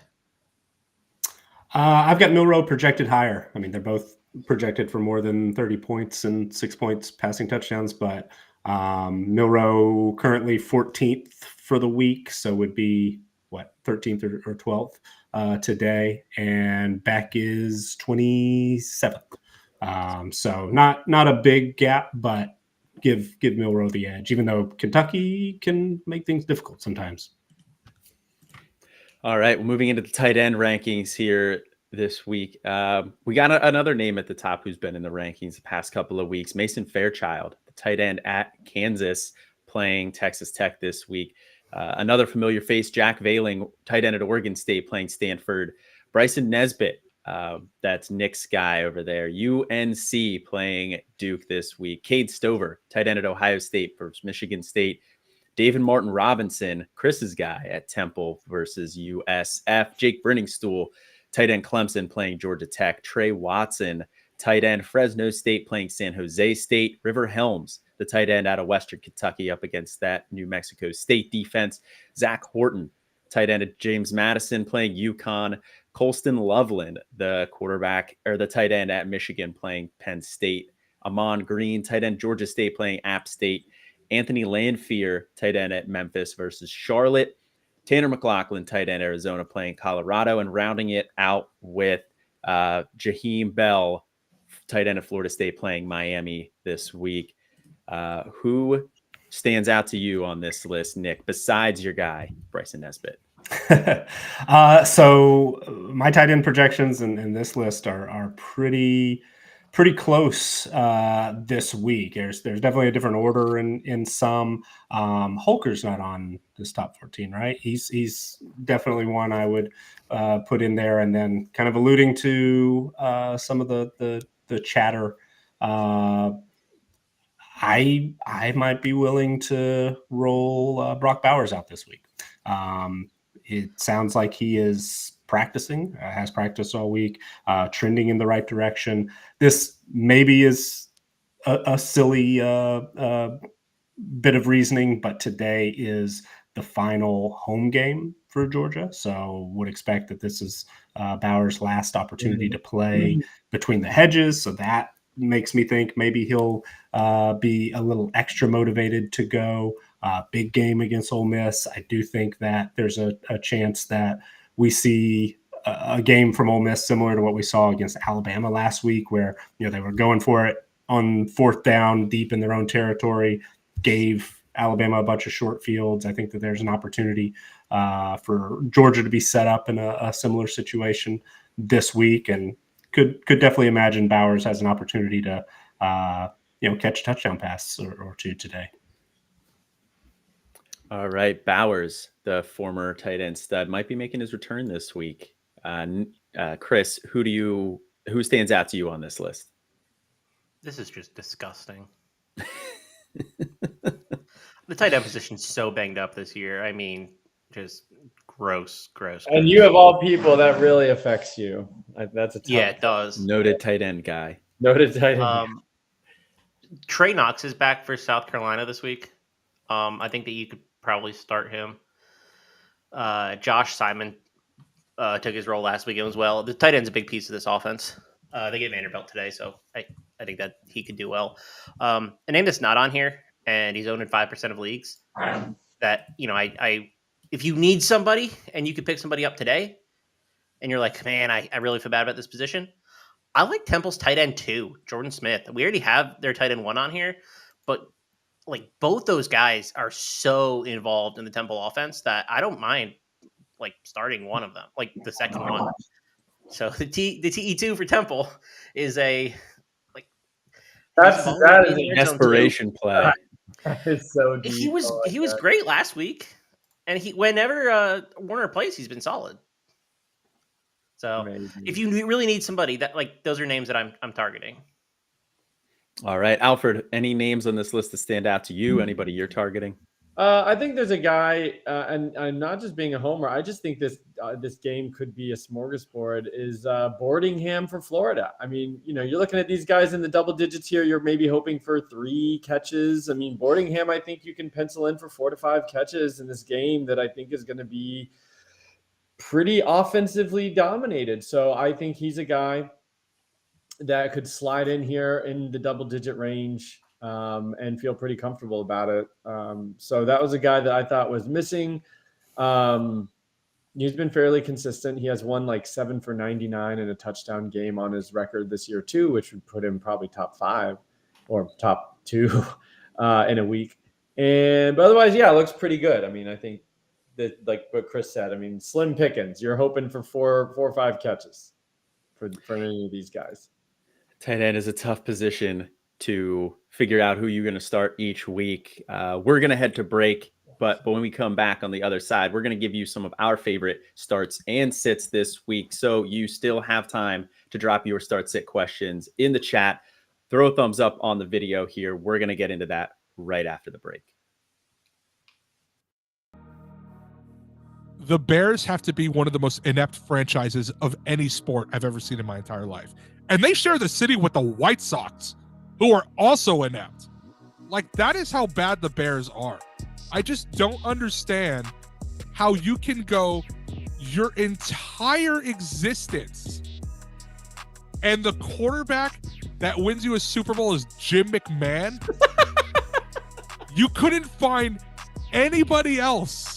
Speaker 4: I've got Milroe projected higher. I mean, they're both projected for more than 30 points and 6 points passing touchdowns, but Milroe currently 14th for the week, so would be 13th or 12th today, and Beck is 27th. So not a big gap, but give Milroe the edge, even though Kentucky can make things difficult sometimes.
Speaker 1: All right, well, moving into the tight end rankings here this week. We got another name at the top who's been in the rankings the past couple of weeks, Mason Fairchild, the tight end at Kansas, playing Texas Tech this week. Another familiar face, Jack Veiling, tight end at Oregon State, playing Stanford. Bryson Nesbitt, that's Nick's guy over there. UNC playing Duke this week. Cade Stover, tight end at Ohio State versus Michigan State. David Martin Robinson, Chris's guy at Temple versus USF. Jake Brenningstool, tight end Clemson, playing Georgia Tech. Trey Watson, tight end Fresno State, playing San Jose State. River Helms, the tight end out of Western Kentucky, up against that New Mexico State defense. Zach Horton, tight end at James Madison, playing UConn. Colston Loveland, the quarterback or the tight end at Michigan, playing Penn State. Amon Green, tight end Georgia State, playing App State. Anthony Landfear, tight end at Memphis versus Charlotte. Tanner McLaughlin, tight end Arizona, playing Colorado. And rounding it out with Jaheim Bell, tight end of Florida State, playing Miami this week. Who stands out to you on this list, Nick, besides your guy, Bryson Nesbitt?
Speaker 4: So my tight end projections in this list are pretty close this week. There's definitely a different order in some. Holker's not on this top 14, right? He's definitely one I would put in there. And then kind of alluding to some of the chatter, I might be willing to roll Brock Bowers out this week. It sounds like he is practicing, has practiced all week, trending in the right direction. This maybe is a silly bit of reasoning, but today is the final home game for Georgia. So would expect that this is Bowers' last opportunity to play between the hedges. So that makes me think maybe he'll be a little extra motivated to go. Big game against Ole Miss. I do think that there's a chance that we see a game from Ole Miss similar to what we saw against Alabama last week, where they were going for it on fourth down deep in their own territory, gave Alabama a bunch of short fields. I think that there's an opportunity for Georgia to be set up in a similar situation this week, and could definitely imagine Bowers has an opportunity to catch a touchdown pass or two today.
Speaker 1: All right, Bowers, the former tight end stud, might be making his return this week. Chris, who stands out to you on this list?
Speaker 2: This is just disgusting. The tight end position's so banged up this year. I mean, just gross.
Speaker 3: And you of all people, that really affects you. That's a tough.
Speaker 2: Yeah, it does.
Speaker 1: Noted tight end guy.
Speaker 3: Noted tight end.
Speaker 2: Trey Knox is back for South Carolina this week. I think that you could probably start him. Josh Simon took his role last week as well. The tight end's a big piece of this offense. They get Vanderbilt today, so I think that he could do well. A name that's not on here, and he's owned in 5% of leagues. That if you need somebody and you could pick somebody up today, and you're like, man, I really feel bad about this position. I like Temple's tight end 2, Jordan Smith. We already have their tight end 1 on here, but like both those guys are so involved in the Temple offense that I don't mind like starting one of them, like the second one. So the TE2 for Temple is that
Speaker 3: is a
Speaker 1: desperation play.
Speaker 3: That is so deep.
Speaker 2: He was great last week, and whenever Warner plays, he's been solid. So amazing. If you really need somebody, that those are names that I'm targeting.
Speaker 1: All right, Alfred, any names on this list that stand out to you? Anybody you're targeting?
Speaker 3: I think there's a guy, and I'm not just being a homer. I just think this game could be a smorgasbord. Is Boardingham for Florida? I mean, you're looking at these guys in the double digits here. You're maybe hoping for 3 catches. I mean, Boardingham, I think you can pencil in for 4 to 5 catches in this game that I think is going to be pretty offensively dominated. So I think he's a guy that could slide in here in the double-digit range and feel pretty comfortable about it. So that was a guy that I thought was missing. He's been fairly consistent. He has one 7 for 99 and a touchdown game on his record this year too, which would put him probably top 5 or top 2 in a week. But otherwise, yeah, it looks pretty good. I mean, I think that, like what Chris said, I mean, slim pickings. You're hoping for 4 or 5 catches for any of these guys.
Speaker 1: Tight end is a tough position to figure out who you're going to start each week. We're going to head to break, but when we come back on the other side, we're going to give you some of our favorite starts and sits this week. So you still have time to drop your start sit questions in the chat. Throw a thumbs up on the video here. We're going to get into that right after the break.
Speaker 5: The Bears have to be one of the most inept franchises of any sport I've ever seen in my entire life. And they share the city with the White Sox, who are also inept. That is how bad the Bears are. I just don't understand how you can go your entire existence and the quarterback that wins you a Super Bowl is Jim McMahon. You couldn't find anybody else.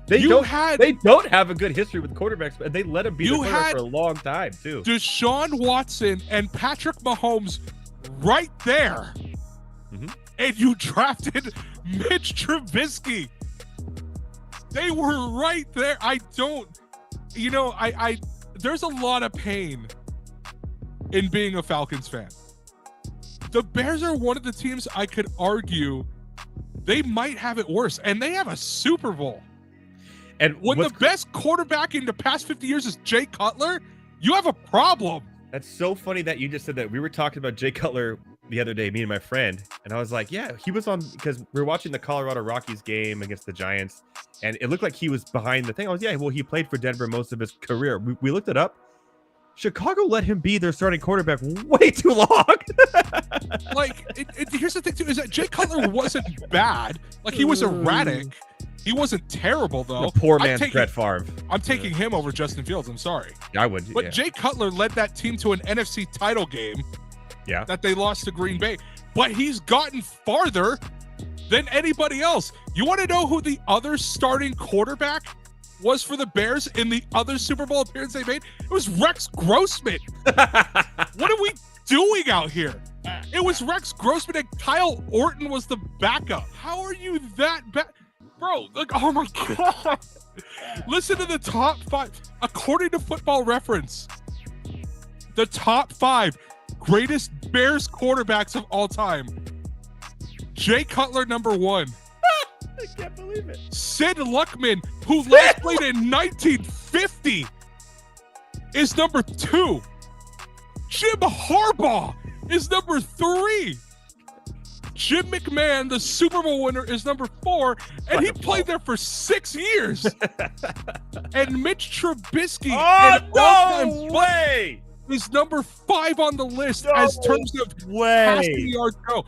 Speaker 6: They don't have a good history with quarterbacks, and they let him be the quarterback for a long time, too.
Speaker 5: Deshaun Watson and Patrick Mahomes right there. Mm-hmm. And you drafted Mitch Trubisky. They were right there. There's a lot of pain in being a Falcons fan. The Bears are one of the teams I could argue they might have it worse, and they have a Super Bowl. And when the best quarterback in the past 50 years is Jay Cutler, you have a problem.
Speaker 6: That's so funny that you just said that. We were talking about Jay Cutler the other day, me and my friend, and I was like, yeah, he was on, because we were watching the Colorado Rockies game against the Giants, and it looked like he was behind the thing. I was, he played for Denver most of his career. We looked it up. Chicago let him be their starting quarterback way too long.
Speaker 5: Here's the thing, too, is that Jay Cutler wasn't bad. He was erratic. He wasn't terrible, though.
Speaker 6: The poor man's Brett Favre.
Speaker 5: I'm taking him over Justin Fields. I'm sorry.
Speaker 6: I would.
Speaker 5: But Jay Cutler led that team to an NFC title game that they lost to Green Bay. But he's gotten farther than anybody else. You want to know who the other starting quarterback was for the Bears in the other Super Bowl appearance they made? It was Rex Grossman. What are we doing out here? It was Rex Grossman and Kyle Orton was the backup. How are you that bad? Bro, like, oh my God. Listen to the top 5. According to Football Reference, the top 5 greatest Bears quarterbacks of all time. Jay Cutler, number 1.
Speaker 6: I can't believe it.
Speaker 5: Sid Luckman, who last played in 1950, is number 2. Jim Harbaugh is number 3. Jim McMahon, the Super Bowl winner, is number 4, and he played there for 6 years. And Mitch Trubisky,
Speaker 6: No way!
Speaker 5: is number 5 on the list as terms of passing yards go.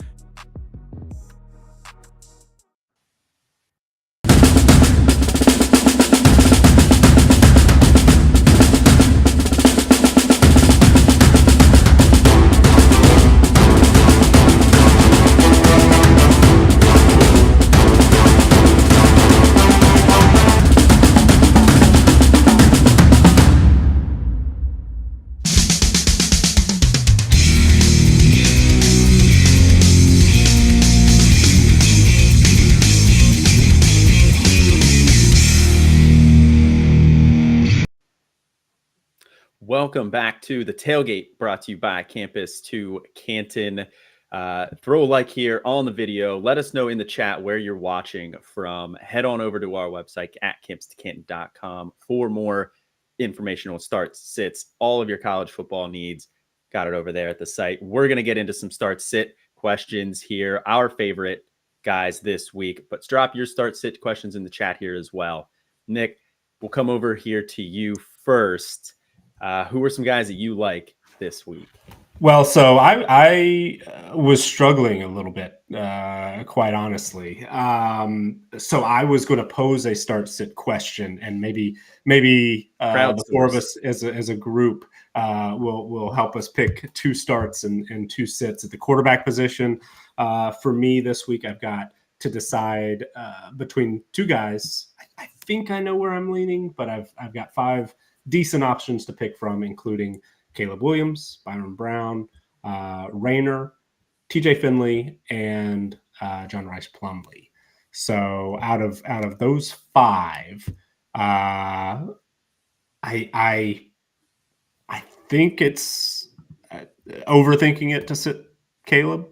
Speaker 1: Welcome back to the Tailgate, brought to you by Campus to Canton. Throw a like here on the video. Let us know in the chat where you're watching from. Head on over to our website at campus2canton.com for more informational starts, sits, all of your college football needs. Got it over there at the site. We're going to get into some start sit questions here, our favorite guys this week. But drop your start sit questions in the chat here as well. Nick, we'll come over here to you first. Who are some guys that you like this week?
Speaker 4: Well, so I was struggling a little bit, quite honestly. So I was going to pose a start sit question, and maybe the 4 of us as a group will help us pick 2 starts and 2 sits at the quarterback position. For me this week, I've got to decide between 2 guys. I think I know where I'm leaning, but I've got 5 decent options to pick from, including Caleb Williams, Byron Brown, Rayner, TJ Finley, and John Rice Plumlee. So out of those 5, I think it's overthinking it to sit Caleb,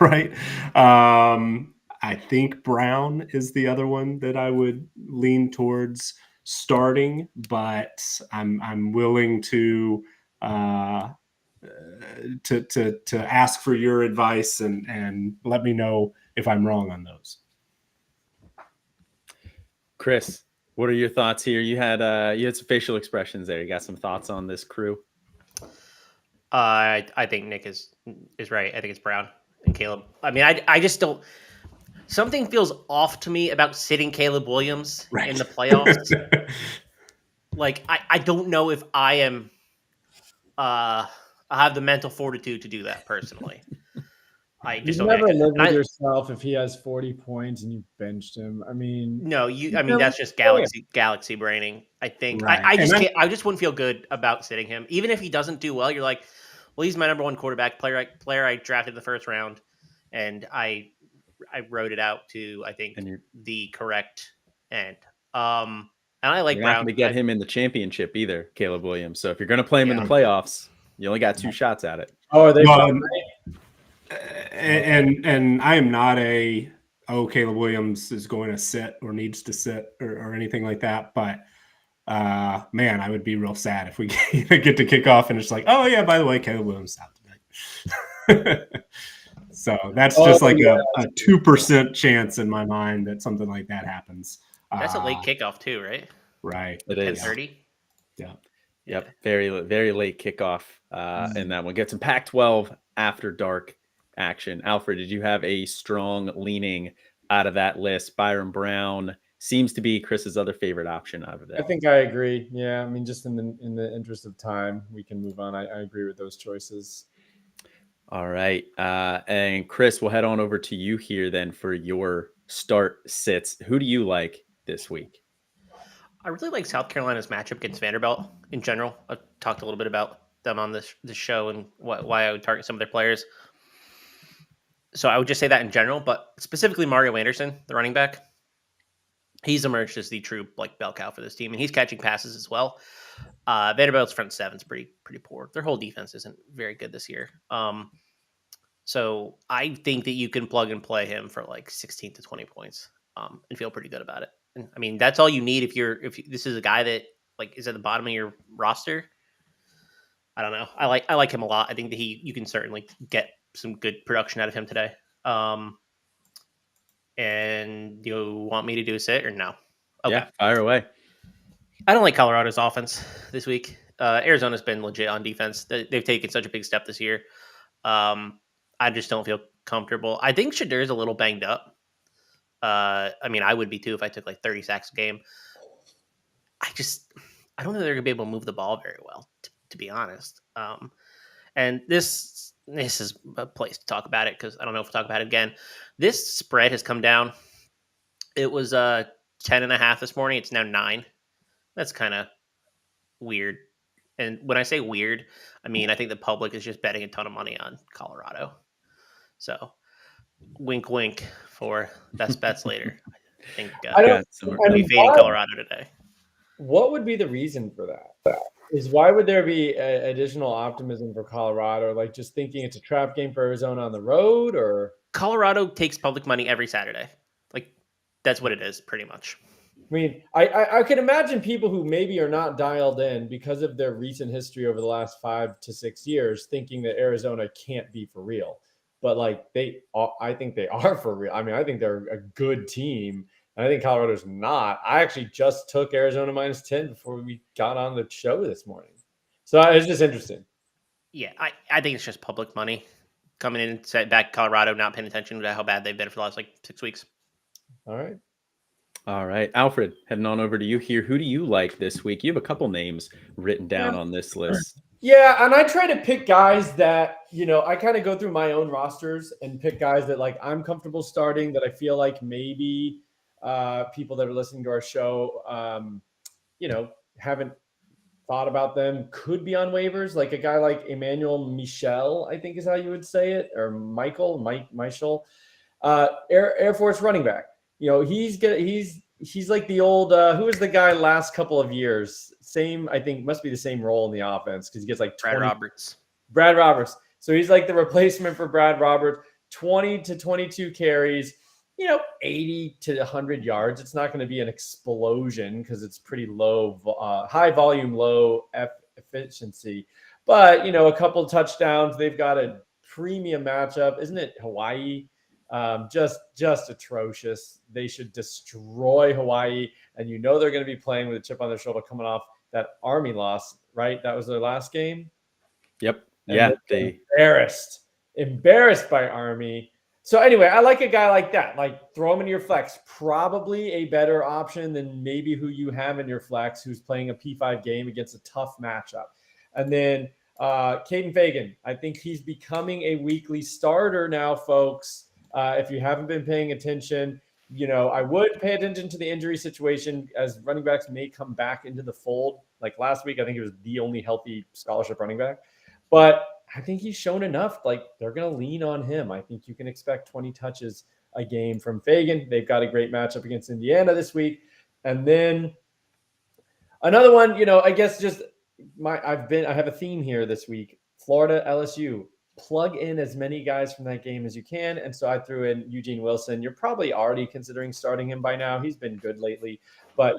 Speaker 4: right? I think Brown is the other one that I would lean towards starting, but I'm willing to ask for your advice and let me know if I'm wrong on those.
Speaker 1: Chris, what are your thoughts here? You had some facial expressions there. You got some thoughts on this crew?
Speaker 2: I think Nick is right. I think it's Brown and Caleb. I mean, I just don't. Something feels off to me about sitting Caleb Williams in the playoffs. Like, I don't know if I am. I have the mental fortitude to do that personally. I just
Speaker 3: you
Speaker 2: don't
Speaker 3: never live with yourself if he has 40 points and you benched him. I mean,
Speaker 2: no, I mean that's just galaxy braining. I think right. I just wouldn't feel good about sitting him, even if he doesn't do well. You're like, well, he's my number 1 quarterback player I drafted in the first round, and I wrote it out to, I think, the correct end. And I like
Speaker 1: You're
Speaker 2: Brown.
Speaker 1: not going to get him in the championship either, Caleb Williams. So if you're going to play him in the playoffs, you only got 2 shots at it.
Speaker 3: Oh, are they?
Speaker 4: And I am not Caleb Williams is going to sit or needs to sit or anything like that. But man, I would be real sad if we get to kick off and it's like, oh yeah, by the way, Caleb Williams out tonight. So that's just like a 2% chance in my mind that something like that happens.
Speaker 2: That's a late kickoff too, right?
Speaker 4: Right.
Speaker 1: It is.
Speaker 2: 10:30.
Speaker 4: Yeah.
Speaker 1: Yep. Very, very late kickoff. And that one gets some Pac-12 after dark action. Alfred, did you have a strong leaning out of that list? Byron Brown seems to be Chris's other favorite option out of that.
Speaker 3: I think I agree. Yeah. I mean, just in the interest of time, we can move on. I agree with those choices.
Speaker 1: All right. And Chris, we'll head on over to you here then for your start sits. Who do you like this week?
Speaker 2: I really like South Carolina's matchup against Vanderbilt in general. I've talked a little bit about them on this show and why I would target some of their players. So I would just say that in general, but specifically Mario Anderson, the running back, he's emerged as the true like bell cow for this team, and he's catching passes as well. Vanderbilt's front seven's pretty poor. Their whole defense isn't very good this year. So I think that you can plug and play him for like 16 to 20 points and feel pretty good about it. And I mean, that's all you need if this is a guy that like is at the bottom of your roster. I don't know. I like him a lot. I think that you can certainly get some good production out of him today. And you want me to do a sit or no? Okay.
Speaker 1: Yeah, fire away.
Speaker 2: I don't like Colorado's offense this week. Arizona's been legit on defense. They've taken such a big step this year. I just don't feel comfortable. I think Shadur's a little banged up. I mean, I would be too if I took like 30 sacks a game. I don't think they're gonna be able to move the ball very well, to be honest. And this is a place to talk about it because I don't know if we'll talk about it again. This spread has come down. It was 10.5 this morning. It's now 9. That's kind of weird. And when I say weird, I mean I think the public is just betting a ton of money on Colorado. So, wink, wink for best bets later. I think we'll be fading Colorado today.
Speaker 3: What would be the reason for that? Why would there be additional optimism for Colorado? Like just thinking it's a trap game for Arizona on the road, or
Speaker 2: Colorado takes public money every Saturday. Like that's what it is, pretty much.
Speaker 3: I mean, I can imagine people who maybe are not dialed in because of their recent history over the last 5 to 6 years, thinking that Arizona can't be for real. But like I think they are for real. I mean, I think they're a good team. And I think Colorado's not. I actually just took Arizona -10 before we got on the show this morning. So it's just interesting.
Speaker 2: Yeah, I think it's just public money coming in and set back Colorado, not paying attention to how bad they've been for the last like 6 weeks.
Speaker 3: All right.
Speaker 1: All right, Alfred, heading on over to you here. Who do you like this week? You have a couple names written down on this list.
Speaker 3: Yeah, and I try to pick guys that, I kind of go through my own rosters and pick guys that like I'm comfortable starting, that I feel like maybe people that are listening to our show, haven't thought about them, could be on waivers. Like a guy like Emmanuel Michel, I think is how you would say it, or Michael, Air Force running back. He's like the old who was the guy last couple of years? Same, I think must be the same role in the offense because he gets like
Speaker 2: Brad Roberts.
Speaker 3: So he's like the replacement for Brad Roberts. 20 to 22 carries, 80 to 100 yards. It's not going to be an explosion because it's pretty low, high volume, low efficiency. But a couple of touchdowns. They've got a premium matchup, isn't it? Hawaii. Just atrocious. They should destroy Hawaii, and they're going to be playing with a chip on their shoulder coming off that Army loss, right? That was their last game.
Speaker 1: Yep.
Speaker 3: And
Speaker 1: yeah.
Speaker 3: They embarrassed by Army. So anyway, I like a guy like that. Like throw him in your flex. Probably a better option than maybe who you have in your flex, who's playing a P5 game against a tough matchup. And then Caden Fagan. I think he's becoming a weekly starter now, folks. If you haven't been paying attention, I would pay attention to the injury situation as running backs may come back into the fold. Like last week, I think he was the only healthy scholarship running back. But I think he's shown enough. Like they're going to lean on him. I think you can expect 20 touches a game from Fagan. They've got a great matchup against Indiana this week. And then another one, I guess just I have a theme here this week. Florida, LSU. Plug in as many guys from that game as you can. And so I threw in Eugene Wilson. You're probably already considering starting him by now. He's been good lately, but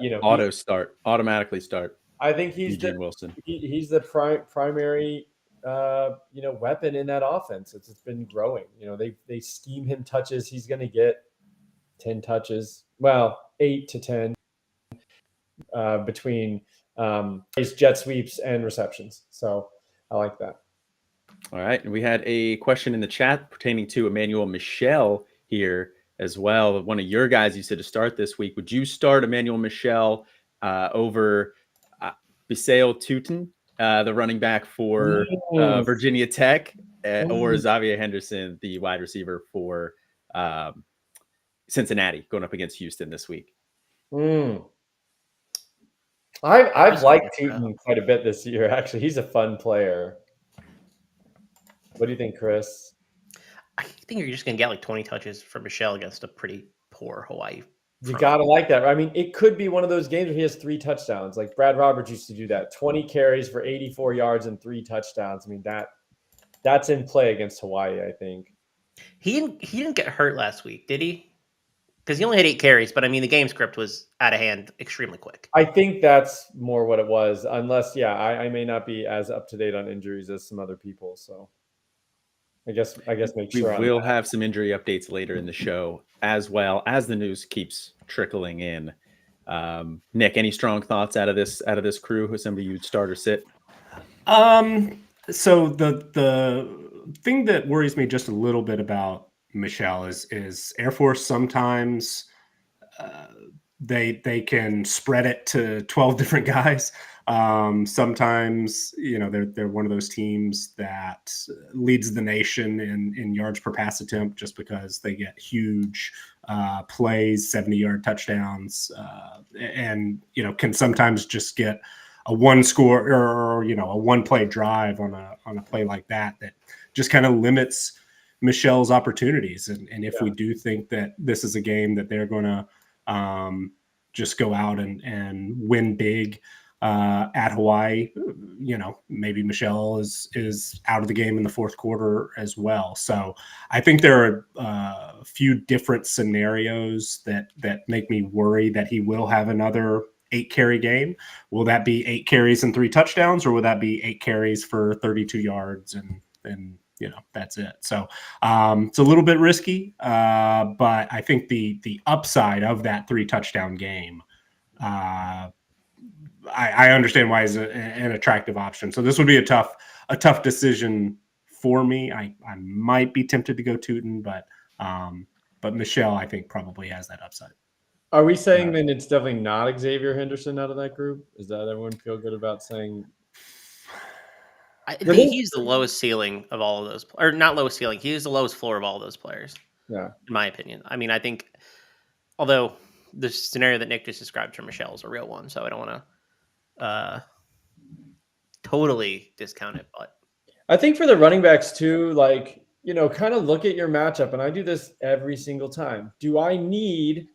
Speaker 1: automatically start.
Speaker 3: I think he's
Speaker 1: Eugene Wilson.
Speaker 3: He's the primary, weapon in that offense. It's been growing. They scheme him touches. He's going to get 10 touches. Well, 8 to 10 between his jet sweeps and receptions. So I like that.
Speaker 1: All right. And we had a question in the chat pertaining to Emmanuel Michel here as well. One of your guys you said to start this week. Would you start Emmanuel Michel over Bisail Tutin, the running back for Virginia Tech, or Xavier Henderson, the wide receiver for Cincinnati, going up against Houston this week?
Speaker 3: I've
Speaker 2: Just
Speaker 3: liked
Speaker 2: like that.
Speaker 3: Tootin quite a bit this year. Actually, he's a fun player. What do you think, Chris?
Speaker 2: I think you're just gonna get like 20 touches from Michelle against a pretty poor Hawaii.
Speaker 3: You
Speaker 2: front.
Speaker 3: gotta like that. I mean, it could be one of those games where he has 3 touchdowns. Like Brad Roberts used to do that. 20 carries for 84 yards and 3 touchdowns. I mean, that's in play against Hawaii, I think.
Speaker 2: He didn't get hurt last week, did he? Because he only had 8 carries, but I mean the game script was out of hand extremely quick.
Speaker 3: I think that's more what it was. Unless, yeah, I may not be as up to date on injuries as some other people. So I guess make
Speaker 1: We
Speaker 3: sure
Speaker 1: will have some injury updates later in the show, as well as the news keeps trickling in. Nick, any strong thoughts out of this crew? Who's somebody you'd start or sit?
Speaker 4: So the thing that worries me just a little bit about Michelle is Air Force sometimes they can spread it to 12 different guys. Sometimes, they're one of those teams that leads the nation in yards per pass attempt just because they get huge plays, 70-yard touchdowns, and can sometimes just get a one score or a one play drive on a play like that just kind of limits Michelle's opportunities. And if we do think that this is a game that they're going to just go out and win big at Hawaii, maybe Michelle is out of the game in the fourth quarter as well. So I think there are a few different scenarios that make me worry that he will have another 8-carry game. Will that be 8 carries and 3 touchdowns, or will that be 8 carries for 32 yards and that's it? So it's a little bit risky, but I think the upside of that 3 touchdown game, I understand why is an attractive option. So this would be a tough decision for me. I might be tempted to go Tootin, but Michelle I think probably has that upside.
Speaker 3: Are we saying then it's definitely not Xavier Henderson out of that group? Is that everyone feel good about saying?
Speaker 2: I think he's the lowest ceiling of all of those, or not lowest ceiling. He is the lowest floor of all those players.
Speaker 3: Yeah,
Speaker 2: in my opinion. I mean, I think, although the scenario that Nick just described for Michelle is a real one, so I don't want to totally discount it. But
Speaker 3: I think for the running backs too, kind of look at your matchup, and I do this every single time. Do I need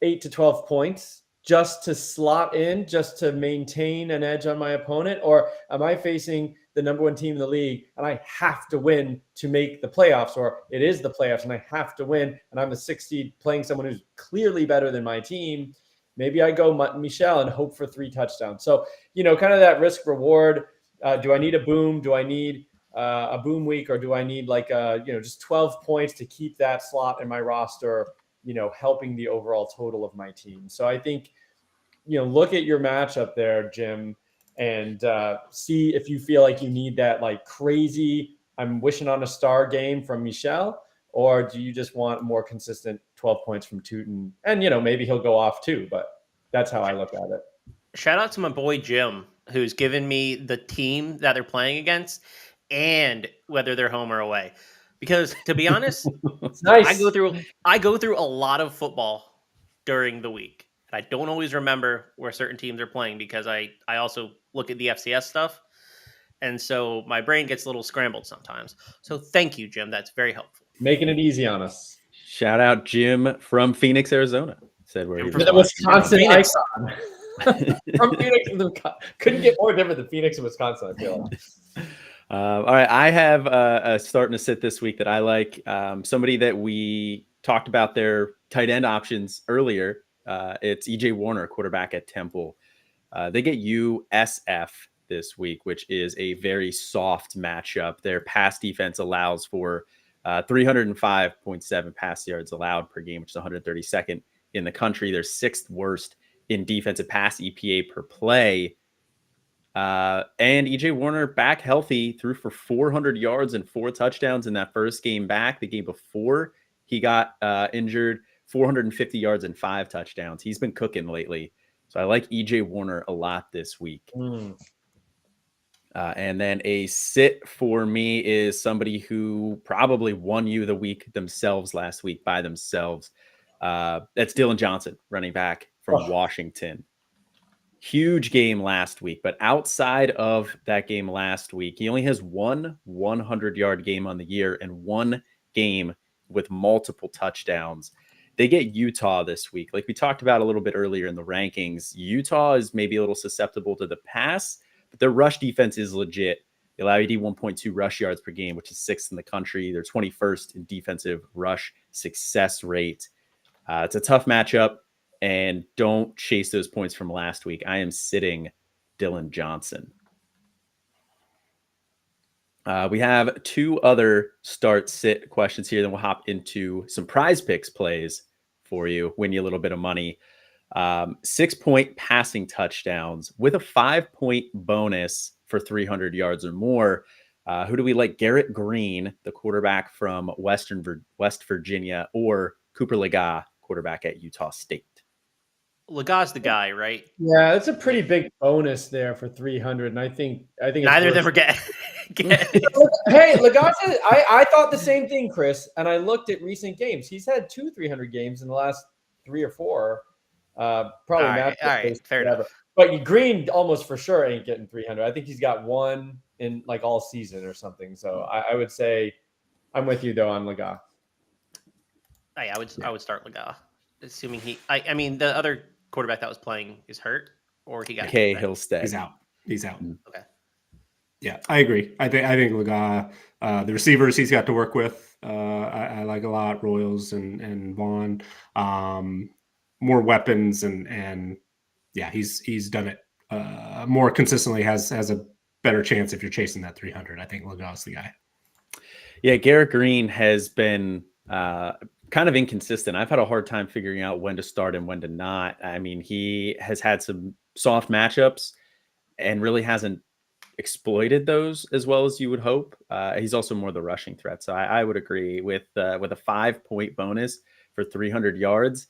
Speaker 3: 8 to 12 points just to slot in, just to maintain an edge on my opponent? Or am I facing the number 1 team in the league and I have to win to make the playoffs, or it is the playoffs and I have to win and I'm the 6th seed playing someone who's clearly better than my team? Maybe I go Michelle and hope for 3 touchdowns. So, kind of that risk reward. Do I need a boom? Do I need a boom week, or do I need just 12 points to keep that slot in my roster, helping the overall total of my team? So I think, look at your matchup there, Jim, and see if you feel like you need that crazy, I'm wishing on a star game from Michelle, or do you just want more consistent 12 points from Tootin? And, maybe he'll go off too, but that's how I look at it.
Speaker 2: shout out to my boy Jim, who's given me the team that they're playing against and whether they're home or away. Because to be honest,
Speaker 3: It's nice.
Speaker 2: I go through a lot of football during the week. I don't always remember where certain teams are playing because I also look at the FCS stuff. And so my brain gets a little scrambled sometimes. So thank you, Jim. That's very helpful.
Speaker 3: Making it easy on us.
Speaker 1: Shout out Jim from Phoenix, Arizona. Said where he was
Speaker 3: The
Speaker 1: watching.
Speaker 3: Wisconsin
Speaker 2: Phoenix.
Speaker 3: icon. From Phoenix, couldn't get more different than Phoenix and Wisconsin, I feel like.
Speaker 1: All right, I have starting to sit this week that I like. Somebody that we talked about their tight end options earlier. It's EJ Warner, quarterback at Temple. They get USF this week, which is a very soft matchup. Their pass defense allows for 305.7 pass yards allowed per game, which is 132nd in the country. They're 6th worst in defensive pass EPA per play. And EJ Warner back healthy, threw for 400 yards and 4 touchdowns in that first game back. The game before he got injured, 450 yards and 5 touchdowns. He's been cooking lately. So I like EJ Warner a lot this week. And then a sit for me is somebody who probably won you the week themselves last week by themselves. That's Dylan Johnson, running back from Washington. Huge game last week, but outside of that game last week, he only has one 100-yard game on the year and one game with multiple touchdowns. They get Utah this week. Like we talked about a little bit earlier in the rankings, Utah is maybe a little susceptible to the pass, but their rush defense is legit. They allow AD 1.2 rush yards per game, which is 6th in the country. They're 21st in defensive rush success rate. It's a tough matchup, and don't chase those points from last week. I am sitting Dylan Johnson. We have two other start-sit questions here. Then we'll hop into some prize picks plays for you, win you a little bit of money. 6-point passing touchdowns with a 5-point bonus for 300 yards or more. Who do we like? Garrett Green, the quarterback from West Virginia, or Cooper Legas, quarterback at Utah State?
Speaker 2: Legas the guy, right?
Speaker 3: Yeah, that's a pretty big bonus there for 300, and I think it's
Speaker 2: Neither of them
Speaker 3: worth-
Speaker 2: are getting.
Speaker 3: Hey, Legas, I thought the same thing, Chris, and I looked at recent games. He's had 2 300 games in the last 3 or 4. Probably
Speaker 2: All right,
Speaker 3: matchup-based,
Speaker 2: fair
Speaker 3: whatever.
Speaker 2: enough.
Speaker 3: But Green almost for sure ain't getting 300. I think he's got one in like all season or something. So I would say I'm with you though on Legas.
Speaker 2: Hey, I would start Legas, assuming he. I mean, the other quarterback that was playing is hurt, or he got
Speaker 1: Okay,
Speaker 2: hurt, right?
Speaker 1: he'll stay.
Speaker 4: He's out.
Speaker 2: Okay.
Speaker 4: Yeah, I agree. I think Legas, the receivers he's got to work with, I like a lot. Royals and Vaughn, more weapons and yeah, he's done it more consistently. Has a better chance if you're chasing that 300. I think Legas the guy.
Speaker 1: Yeah, Garrett Green has been kind of inconsistent. I've had a hard time figuring out when to start and when to not. I mean, he has had some soft matchups and really hasn't exploited those as well as you would hope. He's also more the rushing threat. So I would agree with a 5-point bonus for 300 yards.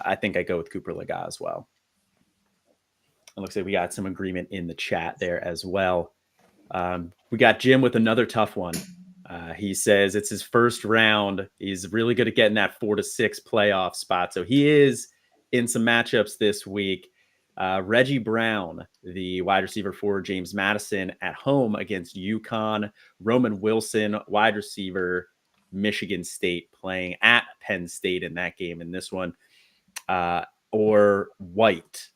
Speaker 1: I think I go with Cooper Legas as well. It looks like we got some agreement in the chat there as well. We got Jim with another tough one. He says it's his first round. He's really good at getting that 4 to 6 playoff spot. So he is in some matchups this week. Reggie Brown, the wide receiver for James Madison, at home against UConn. Roman Wilson, wide receiver, Michigan State, playing at Penn State in that game in this one. Or White,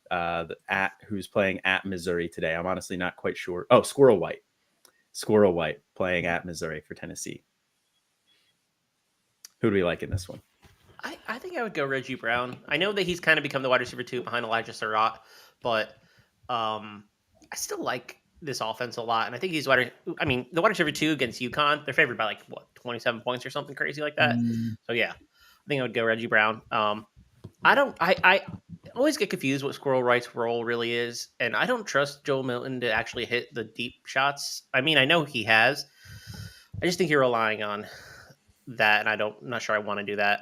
Speaker 1: who's playing at Missouri today. I'm honestly not quite sure. Oh, Squirrel White playing at Missouri for Tennessee. Who do we like in this one?
Speaker 2: I think I would go Reggie Brown. I know that he's kind of become the wide receiver 2 behind Elijah Surratt, but I still like this offense a lot. And I think he's the wide receiver 2 against UConn, they're favored by 27 points or something crazy like that. So yeah, I think I would go Reggie Brown. I always get confused what Squirrel White's role really is, and I don't trust Joe Milton to actually hit the deep shots. I mean, I know he has. I just think you're relying on that, and I'm not sure I want to do that.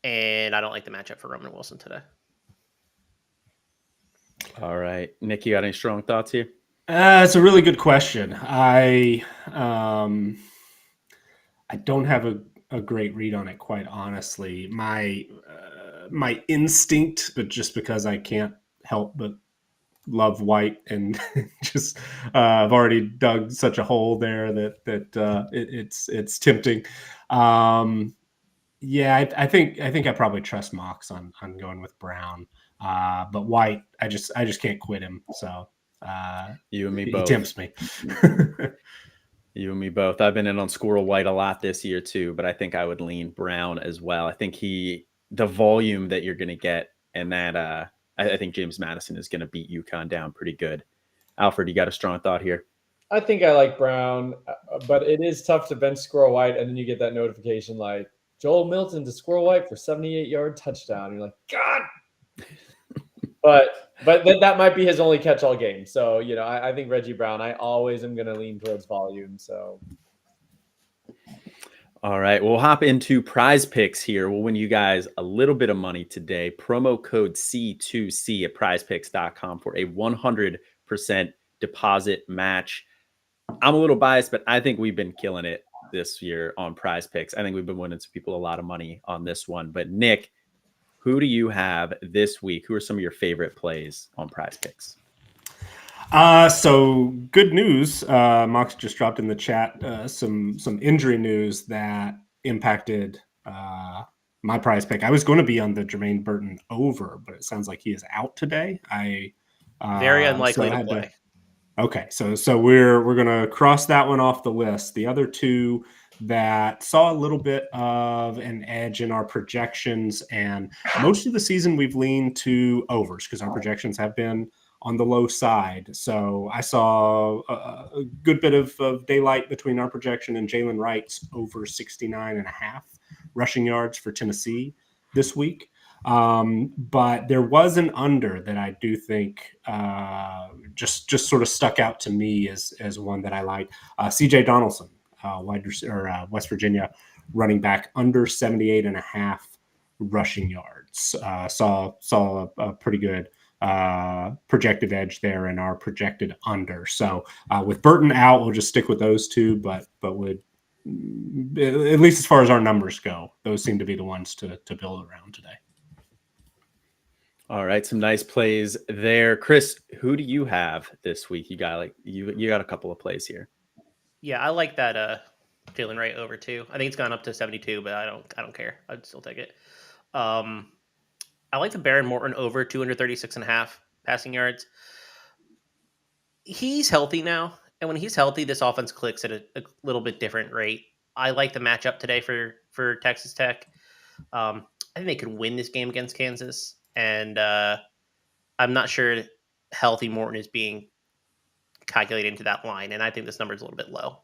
Speaker 2: And I don't like the matchup for Roman Wilson today.
Speaker 1: All right, Nick, you got any strong thoughts here?
Speaker 4: It's a really good question. I don't have a great read on it, quite honestly. My instinct, but just because I can't help but love White and just I've already dug such a hole there that it's tempting. Yeah, I think I probably trust Mox on going with Brown, but White, I just can't quit him. So
Speaker 1: you and me
Speaker 4: he
Speaker 1: both.
Speaker 4: tempts me.
Speaker 1: You and me both. I've been in on Squirrel White a lot this year too, but I think I would lean Brown as well. I think the volume that you're going to get, and that I think James Madison is going to beat UConn down pretty good. Alfred, you got a strong thought here?
Speaker 3: I think I like Brown, but it is tough to bench Squirrel White, and then you get that notification like Joel Milton to Squirrel White for 78-yard touchdown. You're like, God. But that might be his only catch-all game. So, I think Reggie Brown, I always am going to lean towards volume. So,
Speaker 1: all right, we'll hop into prize picks here. We'll win you guys a little bit of money today. Promo code C2C at prizepicks.com for a 100% deposit match. I'm a little biased, but I think we've been killing it this year on prize picks. I think we've been winning some people a lot of money on this one. But Nick, who do you have this week? Who are some of your favorite plays on Prize Picks?
Speaker 4: So good news. Mox just dropped in the chat some injury news that impacted my prize pick. I was going to be on the Jermaine Burton over, but it sounds like he is out today.
Speaker 2: Very unlikely to play.
Speaker 4: Okay, so we're gonna cross that one off the list. The other two that saw a little bit of an edge in our projections, and most of the season we've leaned to overs because our projections have been on the low side. So I saw a good bit of daylight between our projection and Jalen Wright's over 69.5 rushing yards for Tennessee this week. But there was an under that I do think just sort of stuck out to me as one that I like. CJ Donaldson, West Virginia running back, under 78.5 rushing yards. Saw a pretty good projected edge there in our projected under. So with Burton out, we'll just stick with those two, but would, at least as far as our numbers go, those seem to be the ones to build around today.
Speaker 1: All right, some nice plays there. Chris, who do you have this week? You got a couple of plays here.
Speaker 2: Yeah, I like that Jalen Wright over too. I think it's gone up to 72, but I don't care. I'd still take it. I like the Baron Morton over 236.5 passing yards. He's healthy now, and when he's healthy, this offense clicks at a little bit different rate. I like the matchup today for Texas Tech. I think they could win this game against Kansas, and I'm not sure healthy Morton is being calculated into that line, and I think this number is a little bit low.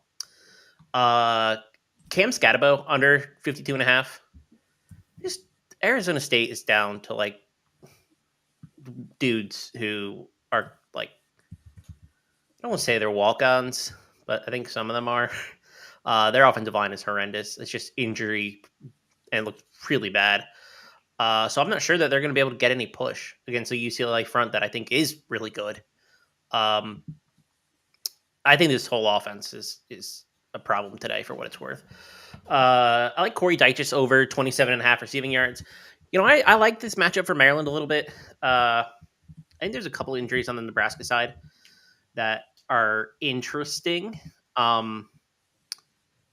Speaker 2: Cam Scatabo under 52.5. Just Arizona State is down to like dudes who are like, I don't want to say they're walk-ons, but I think some of them are. Their offensive line is horrendous. It's just injury and looked really bad. So I'm not sure that they're going to be able to get any push against a UCLA front that I think is really good. I think this whole offense is a problem today for what it's worth. I like Corey Dyches over 27.5 receiving yards. You know, I like this matchup for Maryland a little bit. I think there's a couple injuries on the Nebraska side that are interesting. But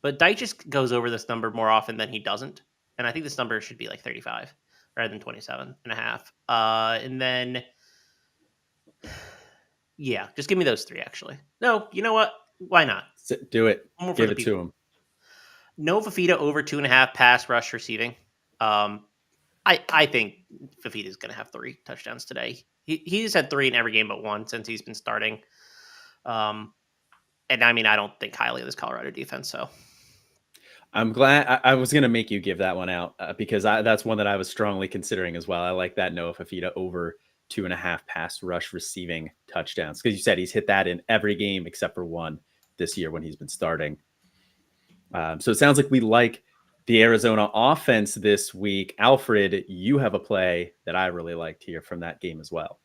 Speaker 2: Dyches goes over this number more often than he doesn't. And I think this number should be like 35 rather than 27.5. And then, yeah, just give me those three, actually. No, you know what? Why not?
Speaker 1: Do it. Give it to him.
Speaker 2: No Fafita over 2.5 pass rush receiving. I think Fafita is going to have 3 touchdowns today. He's had 3 in every game but 1 since he's been starting. And I mean, I don't think highly of this Colorado defense. So
Speaker 1: I'm glad I was going to make you give that one out because that's one that I was strongly considering as well. I like that Noah Fafita over 2.5 pass rush receiving touchdowns because you said he's hit that in every game except for 1 this year when he's been starting. So it sounds like we like the Arizona offense this week. Alfred, you have a play that I really liked here from that game as well.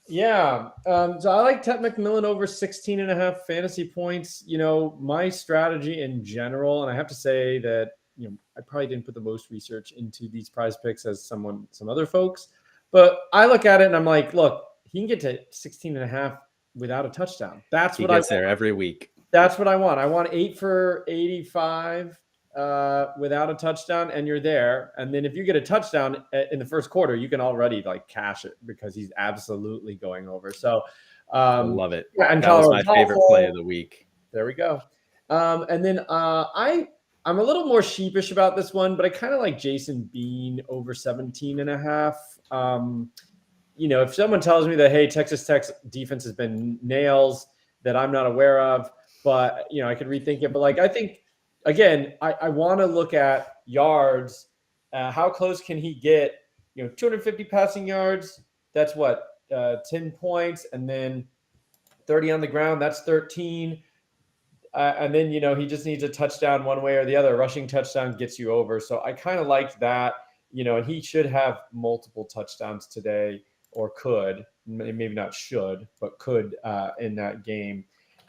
Speaker 3: Yeah. So I like Tet McMillan over 16.5 fantasy points. You know, my strategy in general, and I have to say that, you know, I probably didn't put the most research into these prize picks as some other folks, but I look at it and I'm like, look, he can get to 16.5 without a touchdown. That's what I
Speaker 1: gets there every week.
Speaker 3: That's what I want. I want 8 for 85 without a touchdown, and you're there. And then if you get a touchdown in the first quarter, you can already like cash it because he's absolutely going over. So
Speaker 1: I love it.
Speaker 3: Yeah, and
Speaker 1: that was my favorite play of the week.
Speaker 3: There we go. And then I'm a little more sheepish about this one, but I kind of like Jason Bean over 17.5. You know, if someone tells me that, hey, Texas Tech's defense has been nails that I'm not aware of, but, you know, I could rethink it. But, like, I think, again, I want to look at yards. How close can he get? You know, 250 passing yards, that's what, 10 points. And then 30 on the ground, that's 13. And then, you know, he just needs a touchdown one way or the other. A rushing touchdown gets you over. So I kind of liked that, you know, and he should have multiple touchdowns today, or could, maybe not should, but could in that game.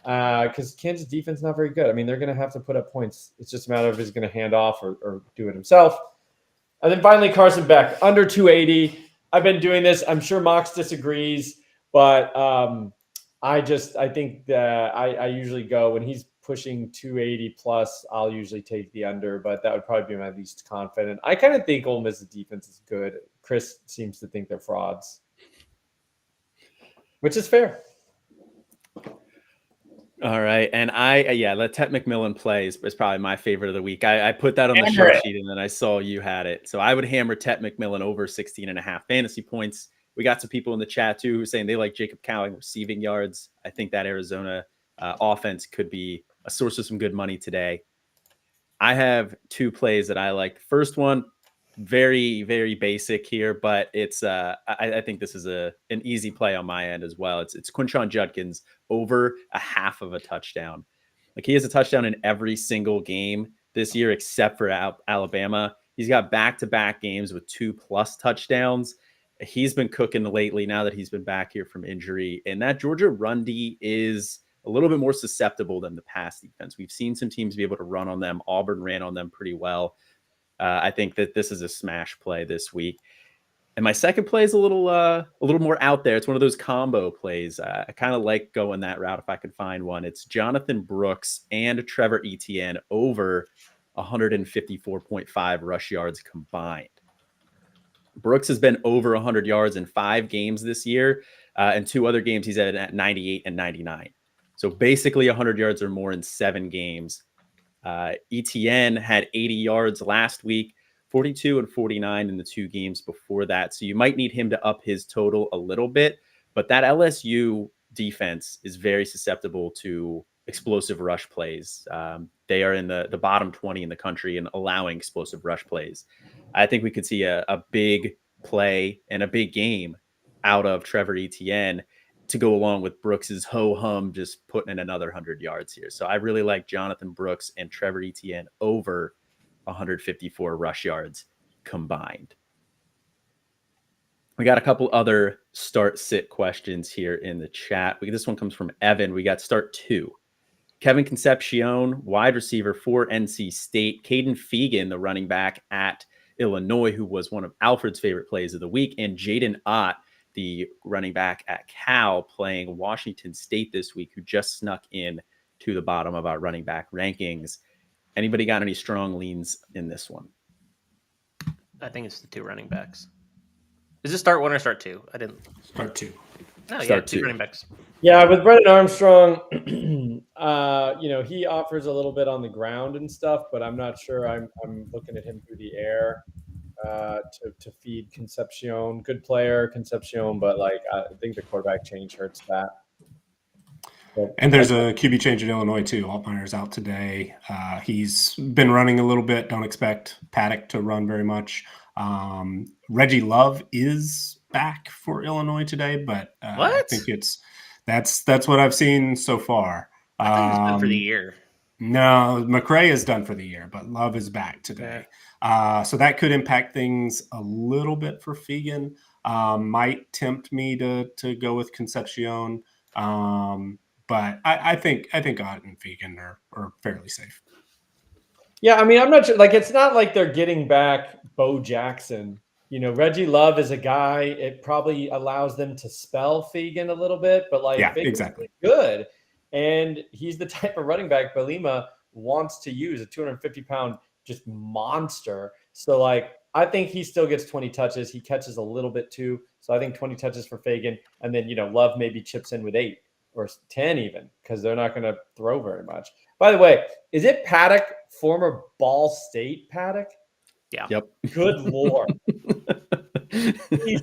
Speaker 3: Because Kansas defense is not very good. I mean, they're going to have to put up points. It's just a matter of if he's going to hand off or do it himself. And then finally, Carson Beck, under 280. I've been doing this. I'm sure Mox disagrees, but I think that I usually go when he's pushing 280 plus, I'll usually take the under, but that would probably be my least confident. I kind of think Ole Miss's defense is good. Chris seems to think they're frauds, which is fair.
Speaker 1: All right. And the Tet McMillan play is probably my favorite of the week. I put that on the show sheet and then I saw you had it. So I would hammer Tet McMillan over 16.5 fantasy points. We got some people in the chat too who are saying they like Jacob Cowling receiving yards. I think that Arizona offense could be a source of some good money today. I have two plays that I like. First one, very, very basic here, but it's I think this is an easy play on my end as well. It's Quinshon Judkins over a half of a touchdown. Like he has a touchdown in every single game this year except for Alabama. He's got back-to-back games with 2+ touchdowns. He's been cooking lately now that he's been back here from injury, and that Georgia run D is a little bit more susceptible than the pass defense. We've seen some teams be able to run on them. Auburn ran on them pretty well. I think that this is a smash play this week. And my second play is a little more out there. It's one of those combo plays. I kind of like going that route if I could find one. It's Jonathan Brooks and Trevor Etienne over 154.5 rush yards combined. Brooks has been over 100 yards in 5 games this year. And 2 other games he's at 98 and 99. So basically 100 yards or more in 7 games. Etienne had 80 yards last week, 42 and 49 in the 2 games before that. So you might need him to up his total a little bit, but that LSU defense is very susceptible to explosive rush plays. They are in the bottom 20 in the country and allowing explosive rush plays. I think we could see a big play and a big game out of Trevor Etienne to go along with Brooks's ho-hum just putting in another 100 yards here. So I really like Jonathan Brooks and Trevor Etienne over 154 rush yards combined. We got a couple other start-sit questions here in the chat. This one comes from Evan. We got start 2. Kevin Concepcion, wide receiver for NC State. Caden Fegan, the running back at Illinois, who was one of Alfred's favorite plays of the week. And Jaden Ott, the running back at Cal, playing Washington State this week, who just snuck in to the bottom of our running back rankings. Anybody got any strong leans in this one?
Speaker 2: I think it's the 2 running backs. Is this start 1 or start 2? I didn't.
Speaker 4: Start 2.
Speaker 2: No,
Speaker 1: Start
Speaker 2: 2
Speaker 1: 2
Speaker 2: running backs.
Speaker 3: Yeah, with Brennan Armstrong, he offers a little bit on the ground and stuff, but I'm not sure I'm looking at him through the air to feed Concepcion. Good player, Concepcion, but I think the quarterback change hurts that.
Speaker 4: And there's a QB change in Illinois too. Altmaier's out today. He's been running a little bit. Don't expect Paddock to run very much. Reggie Love is back for Illinois today, but I think that's what I've seen so far.
Speaker 2: I thought he was done for the year.
Speaker 4: No, McRae is done for the year, but Love is back today. So that could impact things a little bit for Fegan. Might tempt me to go with Concepcion. But I think Ott and Fegan are fairly safe.
Speaker 3: Yeah, I mean, I'm not sure. It's not like they're getting back Bo Jackson. Reggie Love is a guy. It probably allows them to spell Fegan a little bit, but Fegan's
Speaker 4: exactly
Speaker 3: good. And he's the type of running back Belima wants to use, a 250-pound just monster. So, I think he still gets 20 touches. He catches a little bit too. So I think 20 touches for Fegan. And then, Love maybe chips in with 8 or 10 even, because they're not going to throw very much. By the way, is it Paddock, former Ball State Paddock?
Speaker 2: Yeah.
Speaker 1: Yep.
Speaker 3: Good Lord. He's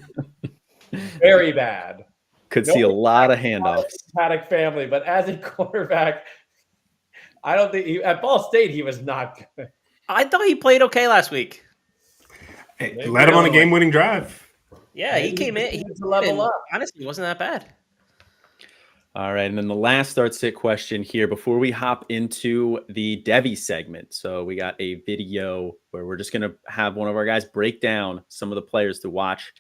Speaker 3: very bad.
Speaker 1: Could see a lot of handoffs.
Speaker 3: Paddock family, but as a quarterback, I don't think at Ball State he was not good.
Speaker 2: I thought he played okay last week.
Speaker 4: Hey, led him on a game-winning drive.
Speaker 2: Yeah, he came in. He
Speaker 3: was a level up.
Speaker 2: Honestly, it wasn't that bad.
Speaker 1: All right, and then the last start-sit question here before we hop into the Devy segment. So we got a video where we're just going to have one of our guys break down some of the players to watch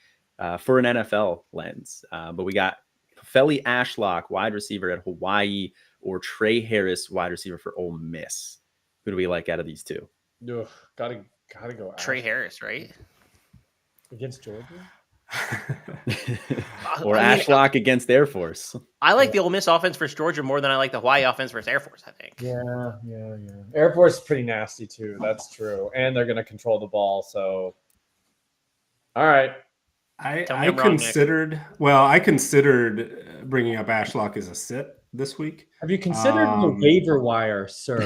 Speaker 1: for an NFL lens. But we got Feli Ashlock, wide receiver at Hawaii, or Trey Harris, wide receiver for Ole Miss. Who do we like out of these two?
Speaker 3: Ugh, gotta Gotta go
Speaker 2: Trey
Speaker 3: Ash
Speaker 2: Harris, right?
Speaker 3: against Georgia.
Speaker 1: Or
Speaker 2: I mean,
Speaker 1: Ashlock against Air Force.
Speaker 2: I like the Ole Miss offense versus Georgia more than I like the Hawaii offense versus Air Force, I think.
Speaker 3: Yeah. Air Force is pretty nasty too. That's true, and they're gonna control the ball. So, all right.
Speaker 2: Tell me
Speaker 4: I
Speaker 2: I'm wrong, Nick.
Speaker 4: considered bringing up Ashlock as a sit this week.
Speaker 3: Have you considered the waiver wire, sir?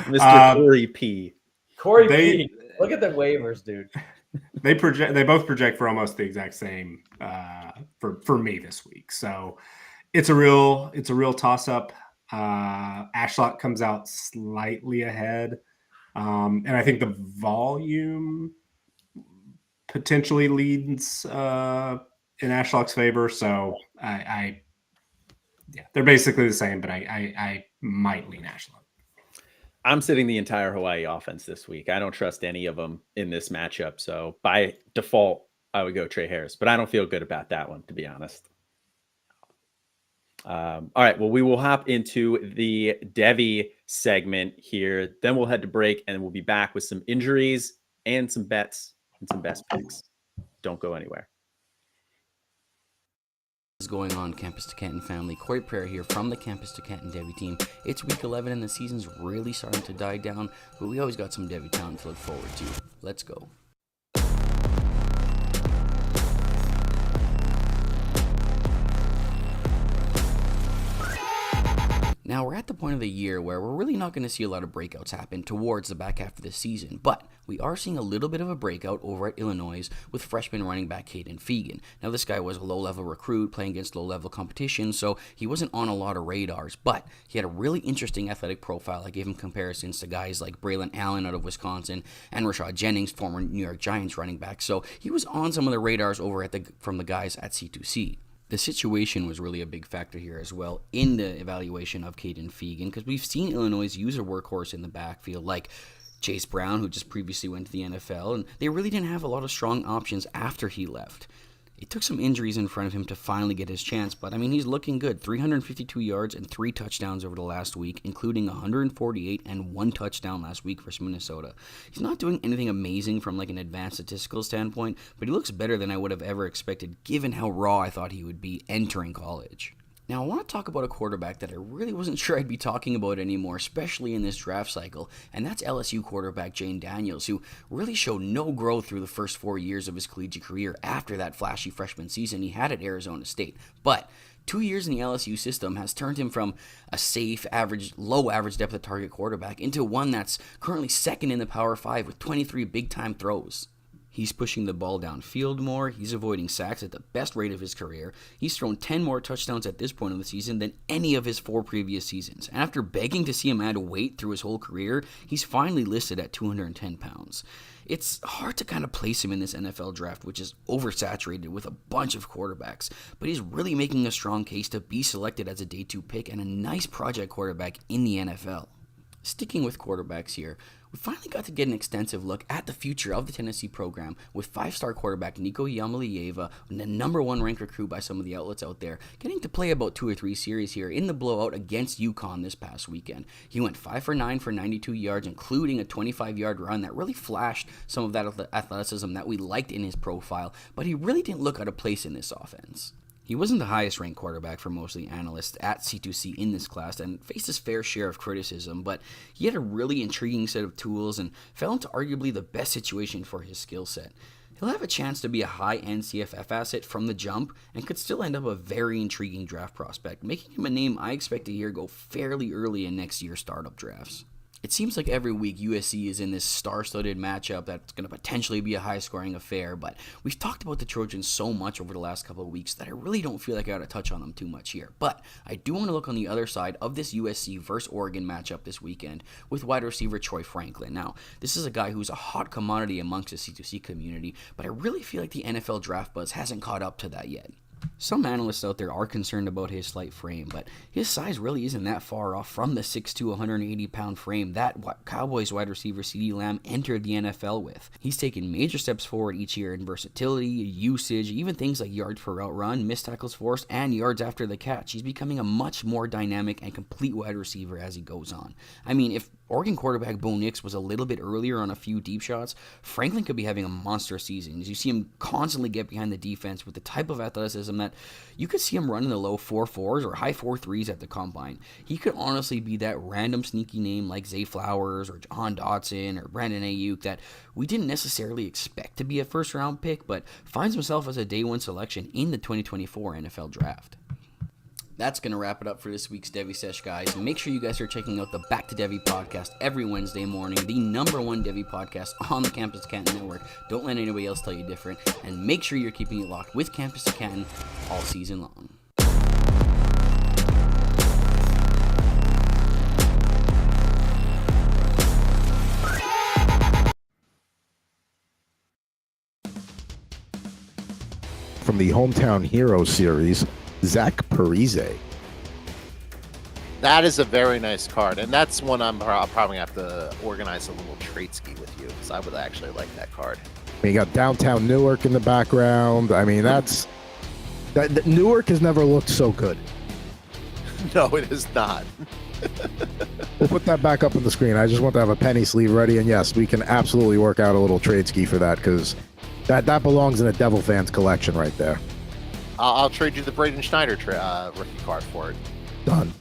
Speaker 1: Mr. Corey P.
Speaker 3: Corey P. Look at the waivers, dude.
Speaker 4: They both project for almost the exact same for me this week. So it's a real toss up. Ashlock comes out slightly ahead, and I think the volume potentially leads in Ashlock's favor. So they're basically the same, but I might lean Ashlock.
Speaker 1: I'm sitting the entire Hawaii offense this week. I don't trust any of them in this matchup. So by default, I would go Trey Harris, but I don't feel good about that one, to be honest. All right. Well, we will hop into the Devy segment here. Then we'll head to break and we'll be back with some injuries and some bets and some best picks. Don't go anywhere.
Speaker 7: What's going on, Campus to Canton family? Corey Prayer here from the Campus to Canton Devy team. It's week 11 and the season's really starting to die down, but we always got some Devy talent to look forward to. Let's go. Now, we're at the point of the year where we're really not going to see a lot of breakouts happen towards the back half of the season, but we are seeing a little bit of a breakout over at Illinois with freshman running back Caden Fegan. Now, this guy was a low-level recruit playing against low-level competition, so he wasn't on a lot of radars, but he had a really interesting athletic profile. I gave him comparisons to guys like Braylon Allen out of Wisconsin and Rashad Jennings, former New York Giants running back, so he was on some of the radars over from the guys at C2C. The situation was really a big factor here as well in the evaluation of Caden Fegan, because we've seen Illinois use a workhorse in the backfield like Chase Brown, who just previously went to the NFL, and they really didn't have a lot of strong options after he left. It took some injuries in front of him to finally get his chance, but I mean, he's looking good. 352 yards and 3 touchdowns over the last week, including 148 and 1 touchdown last week versus Minnesota. He's not doing anything amazing from like an advanced statistical standpoint, but he looks better than I would have ever expected given how raw I thought he would be entering college. Now, I want to talk about a quarterback that I really wasn't sure I'd be talking about anymore, especially in this draft cycle, and that's LSU quarterback Jane Daniels, who really showed no growth through the first 4 years of his collegiate career after that flashy freshman season he had at Arizona State. But 2 years in the LSU system has turned him from a safe, low average depth of target quarterback into one that's currently second in the Power 5 with 23 big-time throws. He's pushing the ball downfield more. He's avoiding sacks at the best rate of his career. He's thrown 10 more touchdowns at this point of the season than any of his 4 previous seasons. And after begging to see him add weight through his whole career, he's finally listed at 210 pounds. It's hard to kind of place him in this NFL draft, which is oversaturated with a bunch of quarterbacks, but he's really making a strong case to be selected as a day 2 pick and a nice project quarterback in the NFL. Sticking with quarterbacks here, we finally got to get an extensive look at the future of the Tennessee program with 5-star quarterback Nico Yamalieva, the number 1 ranked recruit by some of the outlets out there, getting to play about 2 or 3 series here in the blowout against UConn this past weekend. He went 5 for 9 for 92 yards, including a 25-yard run that really flashed some of that athleticism that we liked in his profile, but he really didn't look out of place in this offense. He wasn't the highest ranked quarterback for most of the analysts at C2C in this class and faced his fair share of criticism, but he had a really intriguing set of tools and fell into arguably the best situation for his skill set. He'll have a chance to be a high-end CFF asset from the jump and could still end up a very intriguing draft prospect, making him a name I expect to hear go fairly early in next year's startup drafts. It seems like every week USC is in this star-studded matchup that's going to potentially be a high-scoring affair, but we've talked about the Trojans so much over the last couple of weeks that I really don't feel like I ought to touch on them too much here. But I do want to look on the other side of this USC versus Oregon matchup this weekend with wide receiver Troy Franklin. Now, this is a guy who's a hot commodity amongst the C2C community, but I really feel like the NFL draft buzz hasn't caught up to that yet. Some analysts out there are concerned about his slight frame, but his size really isn't that far off from the 6'2", 180-pound frame that Cowboys wide receiver CeeDee Lamb entered the NFL with. He's taken major steps forward each year in versatility, usage, even things like yards per route run, missed tackles forced, and yards after the catch. He's becoming a much more dynamic and complete wide receiver as he goes on. I mean, if Oregon quarterback Bo Nix was a little bit earlier on a few deep shots. Franklin could be having a monster season as you see him constantly get behind the defense with the type of athleticism that you could see him running the low 4.4s or high 4.3s at the combine. He could honestly be that random sneaky name like Zay Flowers or John Dotson or Brandon Ayuk that we didn't necessarily expect to be a first-round pick, but finds himself as a day one selection in the 2024 NFL Draft. That's going to wrap it up for this week's Devy Sesh, guys. Make sure you guys are checking out the Back to Devy podcast every Wednesday morning, the #1 Devy podcast on the Campus to Canton Network. Don't let anybody else tell you different, and make sure you're keeping it locked with Campus to Canton all season long.
Speaker 8: From the Hometown Hero series, Zach Parise.
Speaker 9: That is a very nice card, and that's one I'll probably have to organize a little trade ski with you, because I would actually like that card.
Speaker 8: You got downtown Newark in the background. I mean, Newark has never looked so good.
Speaker 9: No, it is not.
Speaker 8: We'll put that back up on the screen. I just want to have a penny sleeve ready, and yes, we can absolutely work out a little trade ski for that, because that belongs in a Devil fans collection right there.
Speaker 9: I'll trade you the Braden Schneider rookie card for it.
Speaker 8: Done.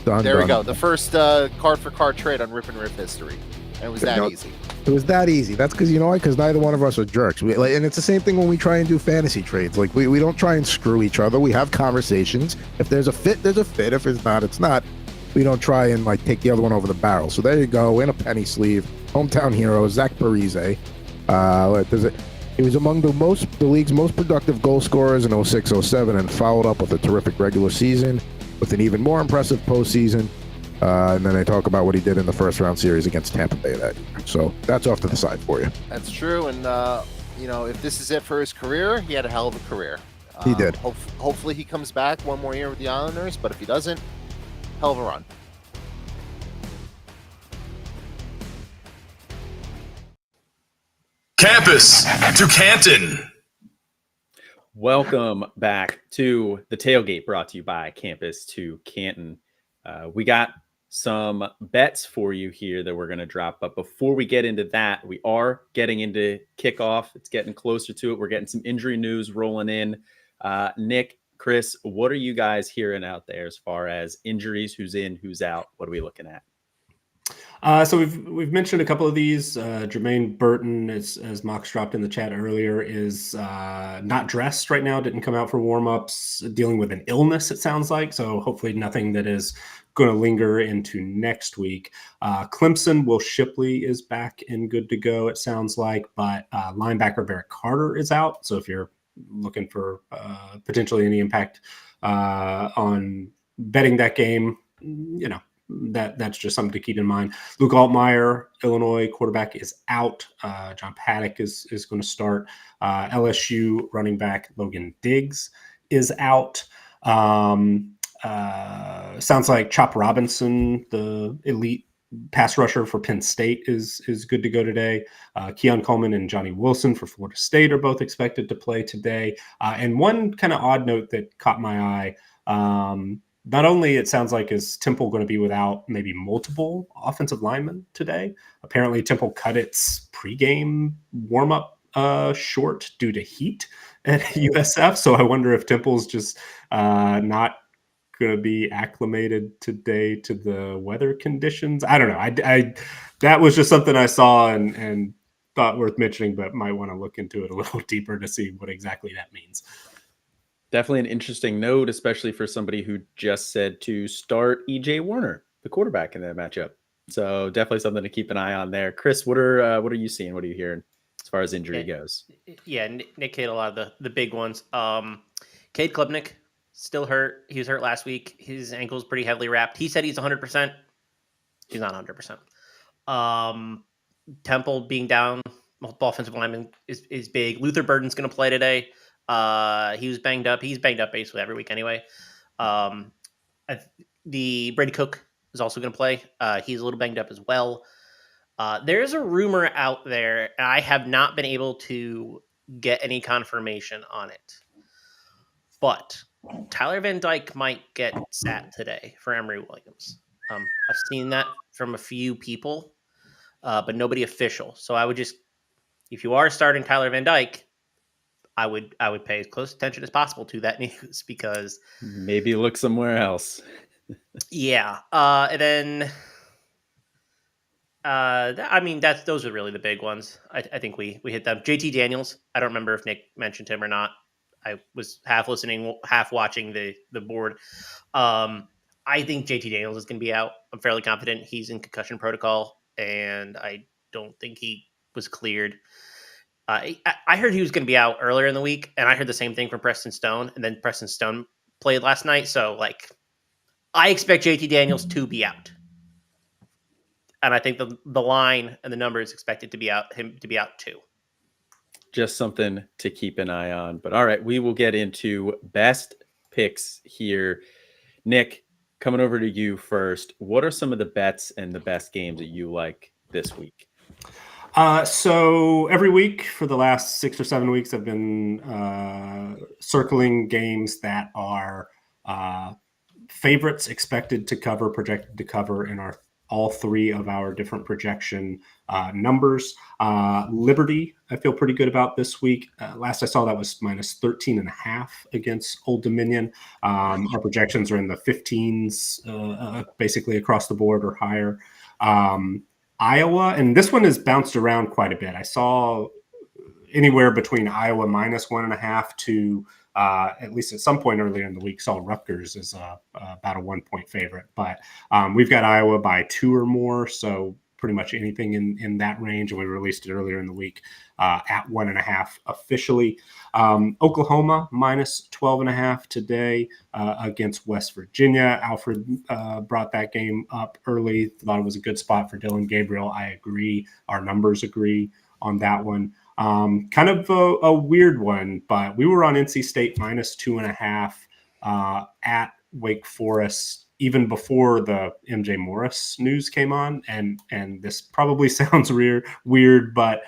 Speaker 9: There we go. The first card-for-card trade on Rip and Rip history. And it was that easy.
Speaker 8: It was that easy. That's because, you know what? Because neither one of us are jerks. And it's the same thing when we try and do fantasy trades. Like, we don't try and screw each other. We have conversations. If there's a fit, there's a fit. If it's not, it's not. We don't try and, take the other one over the barrel. So there you go. In a penny sleeve. Hometown hero, Zach Parise. He was among the league's most productive goal scorers in 06-07 and followed up with a terrific regular season with an even more impressive postseason. And then they talk about what he did in the first round series against Tampa Bay that year. So that's off to the side for you.
Speaker 9: That's true. And, if this is it for his career, he had a hell of a career.
Speaker 8: He did.
Speaker 9: Hopefully he comes back one more year with the Islanders, but if he doesn't, hell of a run.
Speaker 10: Campus to Canton.
Speaker 1: Welcome back to the Tailgate, brought to you by Campus to Canton. We got some bets for you here that we're going to drop. But before we get into that, we are getting into kickoff. It's getting closer to it. We're getting some injury news rolling in. Nick, Chris, what are you guys hearing out there as far as injuries? Who's in, who's out? What are we looking at?
Speaker 4: So we've mentioned a couple of these. Jermaine Burton, as Mox dropped in the chat earlier, is not dressed right now. Didn't come out for warmups. Dealing with an illness, it sounds like. So hopefully nothing that is going to linger into next week. Clemson, Will Shipley is back and good to go, it sounds like. But linebacker Barrett Carter is out. So if you're looking for potentially any impact on betting that game, that's just something to keep in mind. Luke Altmaier, Illinois quarterback, is out. John Paddock is going to start. LSU running back Logan Diggs is out. Sounds like Chop Robinson, the elite pass rusher for Penn State, is good to go today. Keon Coleman and Johnny Wilson for Florida State are both expected to play today. And one kind of odd note that caught my eye, not only it sounds like is Temple going to be without maybe multiple offensive linemen today. Apparently Temple cut its pregame warm-up short due to heat at USF. So I wonder if Temple's just not going to be acclimated today to the weather conditions. I don't know. I that was just something I saw and thought worth mentioning, but might want to look into it a little deeper to see what exactly that means.
Speaker 1: Definitely an interesting note, especially for somebody who just said to start EJ Warner, the quarterback in that matchup. So definitely something to keep an eye on there. Chris, what are you seeing? What are you hearing as far as injury goes?
Speaker 2: Yeah, Nick hit a lot of the big ones. Cade Klubnik still hurt. He was hurt last week. His ankle's pretty heavily wrapped. He said he's 100%. He's not 100%. Temple being down, multiple offensive linemen is big. Luther Burden's going to play today. He was banged up. He's banged up basically every week anyway. The Brady Cook is also going to play. He's a little banged up as well. There's a rumor out there, and I have not been able to get any confirmation on it. But Tyler Van Dyke might get sat today for Emory Williams. I've seen that from a few people, but nobody official. So I would just, if you are starting Tyler Van Dyke, I would pay as close attention as possible to that news because
Speaker 1: maybe look somewhere else.
Speaker 2: yeah. And then I mean those are really the big ones. I think we hit them. JT Daniels. I don't remember if Nick mentioned him or not. I was half listening, half watching the board. I think JT Daniels is going to be out. I'm fairly confident he's in concussion protocol, and I don't think he was cleared. I heard he was going to be out earlier in the week, and I heard the same thing from Preston Stone, and then Preston Stone played last night. So, like, I expect JT Daniels to be out. And I think the line and the number is expected to be out, him to be out too.
Speaker 1: Just something to keep an eye on. But all right, we will get into best picks here. Nick, coming over to you first. What are some of the bets and the best games that you like this week?
Speaker 4: So every week for the last 6 or 7 weeks, I've been circling games that are favorites expected to cover, projected to cover in all three of our different projection numbers. Liberty, I feel pretty good about this week. Last I saw that was minus 13.5 against Old Dominion. Our projections are in the 15s, basically across the board or higher. Iowa, and this one has bounced around quite a bit. I saw anywhere between Iowa minus 1.5 to at least at some point earlier in the week, saw Rutgers as about a 1-point favorite. But we've got Iowa by 2 or more, so pretty much anything in that range. And we released it earlier in the week at 1.5 officially. Oklahoma minus 12.5 today against West Virginia. Alfred brought that game up early. Thought it was a good spot for Dylan Gabriel. I agree. Our numbers agree on that one. Kind of a weird one, but we were on NC State minus 2.5 at Wake Forest even before the MJ Morris news came on. And this probably sounds weird, but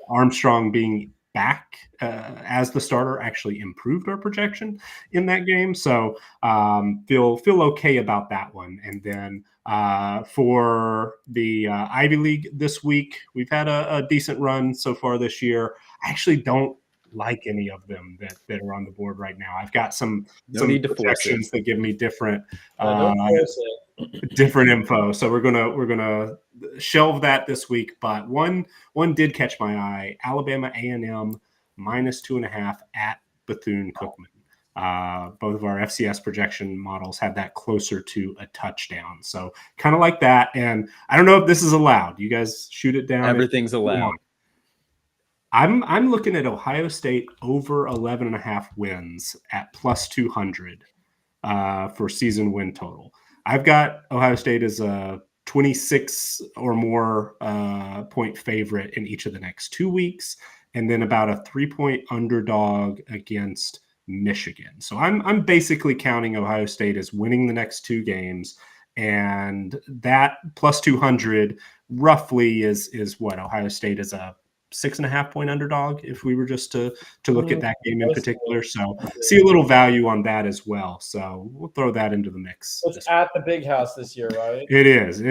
Speaker 4: Armstrong being back as the starter actually improved our projection in that game. So feel okay about that one. And then for the Ivy League this week, we've had a decent run so far this year. I actually don't like any of them that are on the board right now. I've got some projections that give me different different info. So we're gonna shelve that this week. But one did catch my eye. Alabama A&M minus 2.5 at Bethune-Cookman. Both of our FCS projection models had that closer to a touchdown. So kind of like that. And I don't know if this is allowed. You guys shoot it down.
Speaker 1: Everything's allowed.
Speaker 4: I'm looking at Ohio State over 11.5 wins at plus 200 for season win total. I've got Ohio State as a 26 or more point favorite in each of the next 2 weeks, and then about a 3-point underdog against Michigan. So I'm basically counting Ohio State as winning the next 2 games, and that plus 200 roughly is what Ohio State is a 6.5 point underdog if we were just to look at that game in particular. So see a little value on that as well. So we'll throw that into the mix.
Speaker 3: It's at the Big House this year, right?
Speaker 4: It is.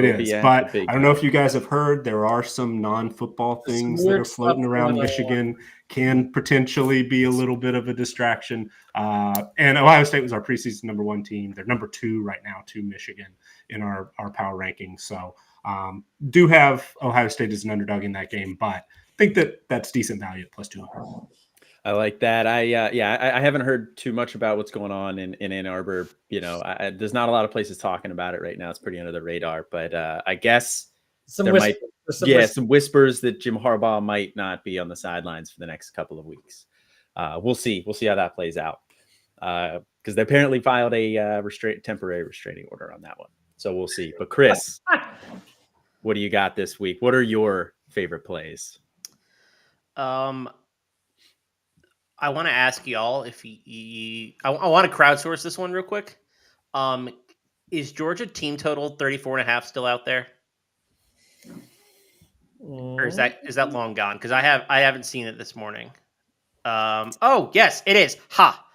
Speaker 4: But I don't know if you guys have heard, there are some non-football things that are floating around Michigan, can potentially be a little bit of a distraction. And Ohio State was our preseason number 1 team. They're number 2 right now to Michigan in our power rankings. So do have Ohio State as an underdog in that game, but I think that's decent value at plus 200.
Speaker 1: I like that. I haven't heard too much about what's going on in Ann Arbor. You know, there's not a lot of places talking about it right now. It's pretty under the radar, but I guess some whispers that Jim Harbaugh might not be on the sidelines for the next couple of weeks. We'll see. We'll see how that plays out because they apparently filed a temporary restraining order on that one. So we'll see. But Chris, what do you got this week? What are your favorite plays?
Speaker 2: I want to ask y'all if I want to crowdsource this one real quick. Is Georgia team total 34.5 still out there? Or is that long gone? Because I haven't seen it this morning. Oh yes, it is. Ha!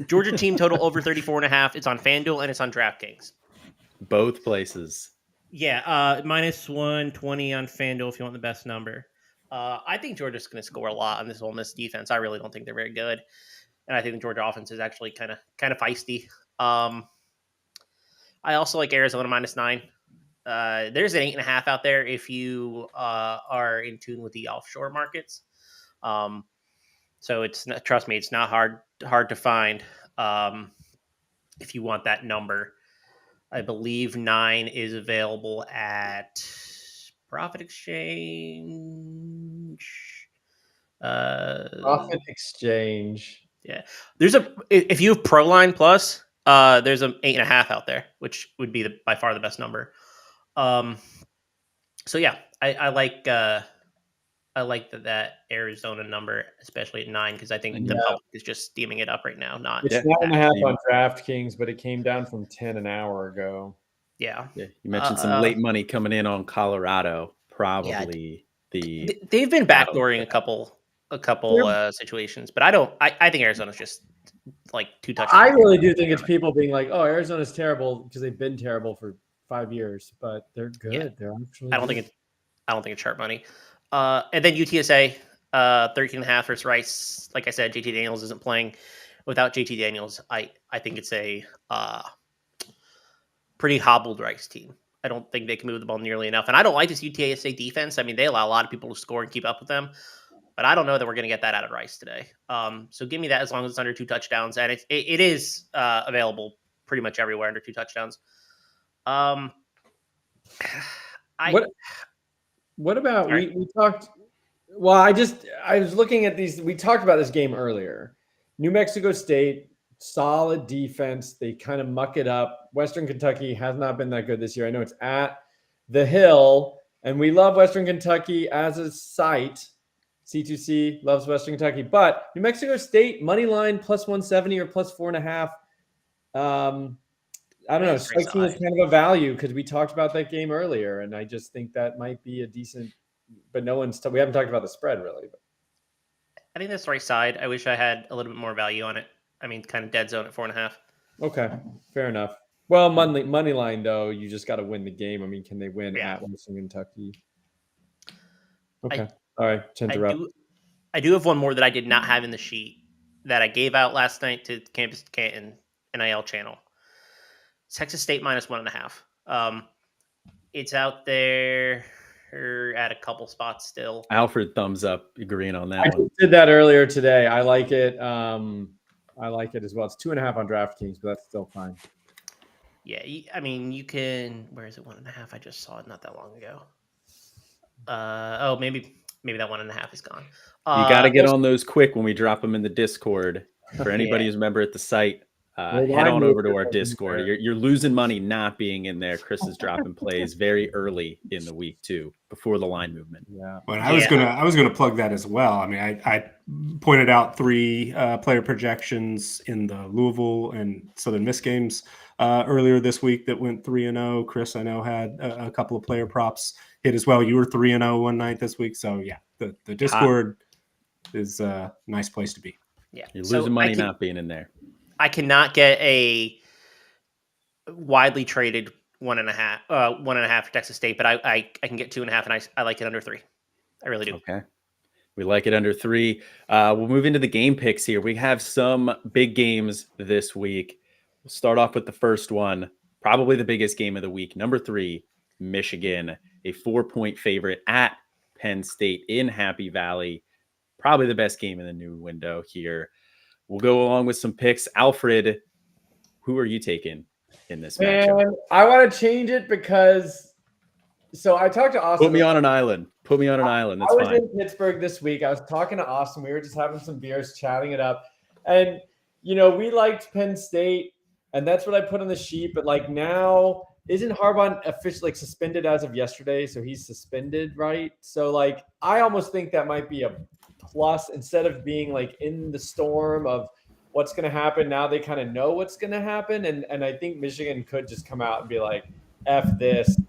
Speaker 2: Georgia team total over 34.5. It's on FanDuel and it's on DraftKings.
Speaker 1: Both places.
Speaker 2: Yeah, minus 120 on FanDuel if you want the best number. I think Georgia's going to score a lot on this Ole Miss defense. I really don't think they're very good, and I think the Georgia offense is actually kind of feisty. I also like Arizona -9. There's an 8.5 out there if you are in tune with the offshore markets. So it's not, trust me, it's not hard to find if you want that number. I believe 9 is available at Profit Exchange.
Speaker 3: Profit Exchange.
Speaker 2: Yeah, there's if you have ProLine Plus, there's an 8.5 out there, which would be by far the best number. So yeah, I like that Arizona number, especially at 9, because I think the public is just steaming it up right now.
Speaker 3: It's 9.5 on DraftKings, but it came down from 10 an hour ago.
Speaker 2: Yeah.
Speaker 1: You mentioned some late money coming in on Colorado. Probably
Speaker 2: they've been backdooring a couple situations, but I think Arizona's just like 2 touchdowns.
Speaker 3: I really do think it's people being like, "Oh, Arizona's terrible," because they've been terrible for 5 years, but they're good.
Speaker 2: Yeah.
Speaker 3: They're actually.
Speaker 2: I don't think it's sharp money. And then UTSA 13.5 versus Rice. Like I said, JT Daniels isn't playing. Without JT Daniels, I think it's a pretty hobbled Rice team. I don't think they can move the ball nearly enough. And I don't like this UTSA defense. I mean, they allow a lot of people to score and keep up with them. But I don't know that we're going to get that out of Rice today. So give me that as long as it's under 2 touchdowns. And it is available pretty much everywhere under 2 touchdowns.
Speaker 3: What about we talked? Well, I was looking at these. We talked about this game earlier. New Mexico State, solid defense. They kind of muck it up. Western Kentucky has not been that good this year. I know it's at the Hill, and we love Western Kentucky as a site. C2C loves Western Kentucky, but New Mexico State money line +170 or +4.5. I don't know. Strikes me as kind of a value because we talked about that game earlier, and I just think that might be a decent. But we haven't talked about the spread really. But.
Speaker 2: I think that's the right side. I wish I had a little bit more value on it. I mean, kind of dead zone at 4.5.
Speaker 3: Okay, fair enough. Well, money line though, you just got to win the game. I mean, can they win at Western Kentucky? Okay, all right. To interrupt.
Speaker 2: I do have one more that I did not have in the sheet that I gave out last night to Campus Canton NIL channel. Texas State -1.5. It's out there at a couple spots still.
Speaker 1: Alfred thumbs up agreeing on that
Speaker 3: I
Speaker 1: one.
Speaker 3: did that earlier today. I like it. I like it as well. It's 2.5 on DraftKings, but that's still fine.
Speaker 2: Yeah, I mean, you can. Where is it? 1.5. I just saw it not that long ago. Maybe that 1.5 is gone.
Speaker 1: You got to get on those quick when we drop them in the Discord. For anybody who's a member at the site, head on over to our Discord. You're losing money not being in there. Chris is dropping plays very early in the week too, before the line movement.
Speaker 3: Yeah,
Speaker 4: but I was gonna plug that as well. I mean, I pointed out 3 player projections in the Louisville and Southern Miss games earlier this week that went 3-0. Chris, I know, had a couple of player props hit as well. You were 3-0 one night this week, so yeah, the Discord is a nice place to be.
Speaker 2: Yeah,
Speaker 1: you're losing money not being in there.
Speaker 2: I cannot get a widely traded 1.5 for Texas State, but I can get 2.5, and I like it under 3. I really do.
Speaker 1: Okay. We like it under 3. We'll move into the game picks here. We have some big games this week. We'll start off with the first one, probably the biggest game of the week. Number 3, Michigan, a 4-point favorite at Penn State in Happy Valley. Probably the best game in the new window here. We'll go along with some picks. Alfred, who are you taking in this matchup?
Speaker 3: I want to change it because I talked to Austin.
Speaker 1: Put me on an island. That's fine.
Speaker 3: I was in Pittsburgh this week. I was talking to Austin. We were just having some beers, chatting it up. And, we liked Penn State, and that's what I put on the sheet. But, now, isn't Harbaugh officially suspended as of yesterday? So he's suspended, right? So, I almost think that might be a plus instead of being in the storm of what's going to happen. Now they kind of know what's going to happen. And I think Michigan could just come out and be like, F this,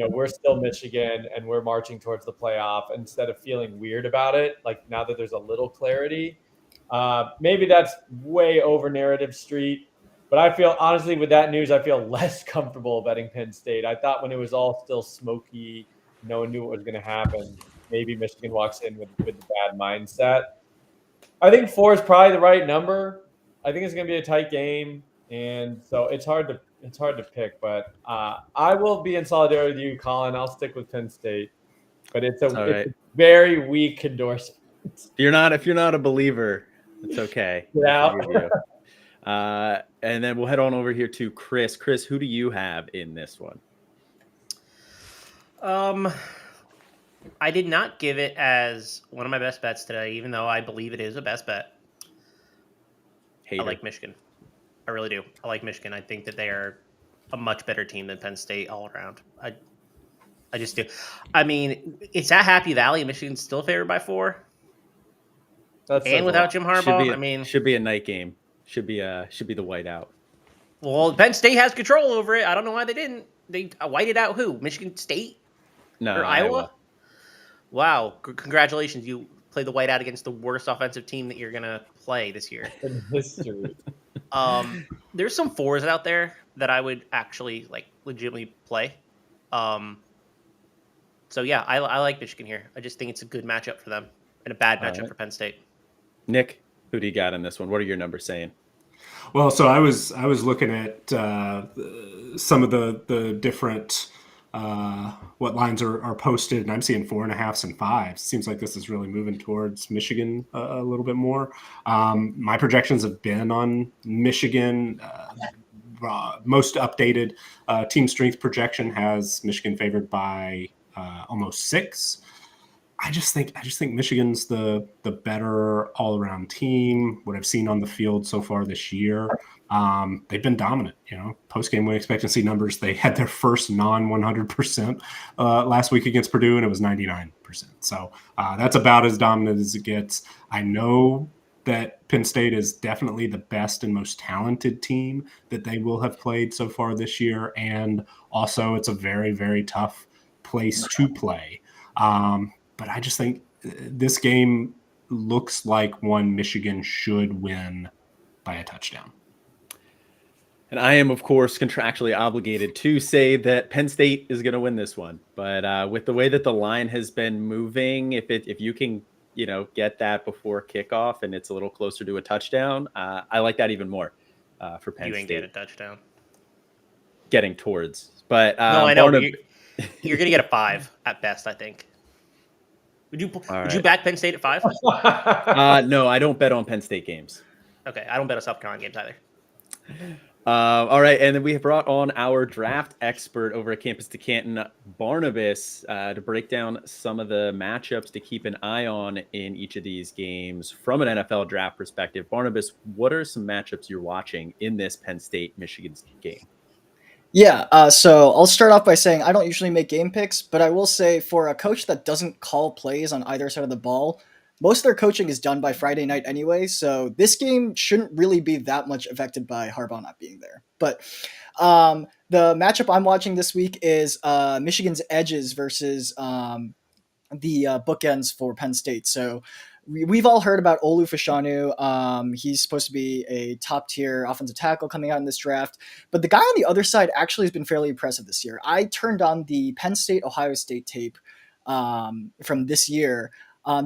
Speaker 3: we're still Michigan and we're marching towards the playoff instead of feeling weird about it. Now that there's a little clarity, maybe that's way over narrative street, But I feel, honestly, with that news, I feel less comfortable betting Penn State. I thought when it was all still smoky, no one knew what was going to happen, maybe Michigan walks in with the bad mindset. I think 4 is probably the right number. I think it's going to be a tight game, and so it's hard to pick. But I will be in solidarity with you, Colin. I'll stick with Penn State, but it's a very weak endorsement.
Speaker 1: If you're not a believer, it's okay.
Speaker 3: Yeah.
Speaker 1: And then we'll head on over here to Chris. Chris, who do you have in this one?
Speaker 2: I did not give it as one of my best bets today, even though I believe it is a best bet.
Speaker 1: Hater.
Speaker 2: I like Michigan. I really do. I like Michigan. I think that they are a much better team than Penn State all around. I just do. I mean, it's at Happy Valley, and Michigan's still favored by 4. And without Jim Harbaugh,
Speaker 1: should be a night game. Should be the whiteout.
Speaker 2: Well, Penn State has control over it. I don't know why they didn't. They whited out who? Michigan State?
Speaker 1: No,
Speaker 2: or Iowa? Wow. Congratulations. You played the whiteout against the worst offensive team that you're going to play this year.
Speaker 3: In history.
Speaker 2: There's some 4s out there that I would actually legitimately play. So yeah, I like Michigan here. I just think it's a good matchup for them and a bad matchup for Penn State.
Speaker 1: Nick, who do you got in this one? What are your numbers saying?
Speaker 4: Well, so I was looking at some of the different what lines are posted, and I'm seeing 4.5s and 5s. Seems like this is really moving towards Michigan a little bit more. My projections have been on Michigan. Most updated team strength projection has Michigan favored by almost 6. I just think Michigan's the better all around team. What I've seen on the field so far this year, they've been dominant. Post game win expectancy numbers. They had their first non 100% last week against Purdue, and it was 99%. So that's about as dominant as it gets. I know that Penn State is definitely the best and most talented team that they will have played so far this year, and also it's a very, very tough place to play. But I just think this game looks like one Michigan should win by a touchdown.
Speaker 1: And I am, of course, contractually obligated to say that Penn State is going to win this one. But with the way that the line has been moving, if you can, get that before kickoff and it's a little closer to a touchdown, I like that even more for Penn State.
Speaker 2: You ain't getting a touchdown.
Speaker 1: Getting towards. But
Speaker 2: no, I know. You're going to get a 5 at best, I think. Would you back Penn State at 5?
Speaker 1: No, I don't bet on Penn State games.
Speaker 2: Okay, I don't bet on South Carolina games either.
Speaker 1: All right, and then we have brought on our draft expert over at Campus to Canton, Barnabas, to break down some of the matchups to keep an eye on in each of these games from an NFL draft perspective. Barnabas, what are some matchups you're watching in this Penn State-Michigan game?
Speaker 11: Yeah, so I'll start off by saying I don't usually make game picks, but I will say for a coach that doesn't call plays on either side of the ball, most of their coaching is done by Friday night anyway, so this game shouldn't really be that much affected by Harbaugh not being there. But the matchup I'm watching this week is Michigan's edges versus the bookends for Penn State. So we've all heard about Olu Fashanu. He's supposed to be a top-tier offensive tackle coming out in this draft. But the guy on the other side actually has been fairly impressive this year. I turned on the Penn State-Ohio State tape from this year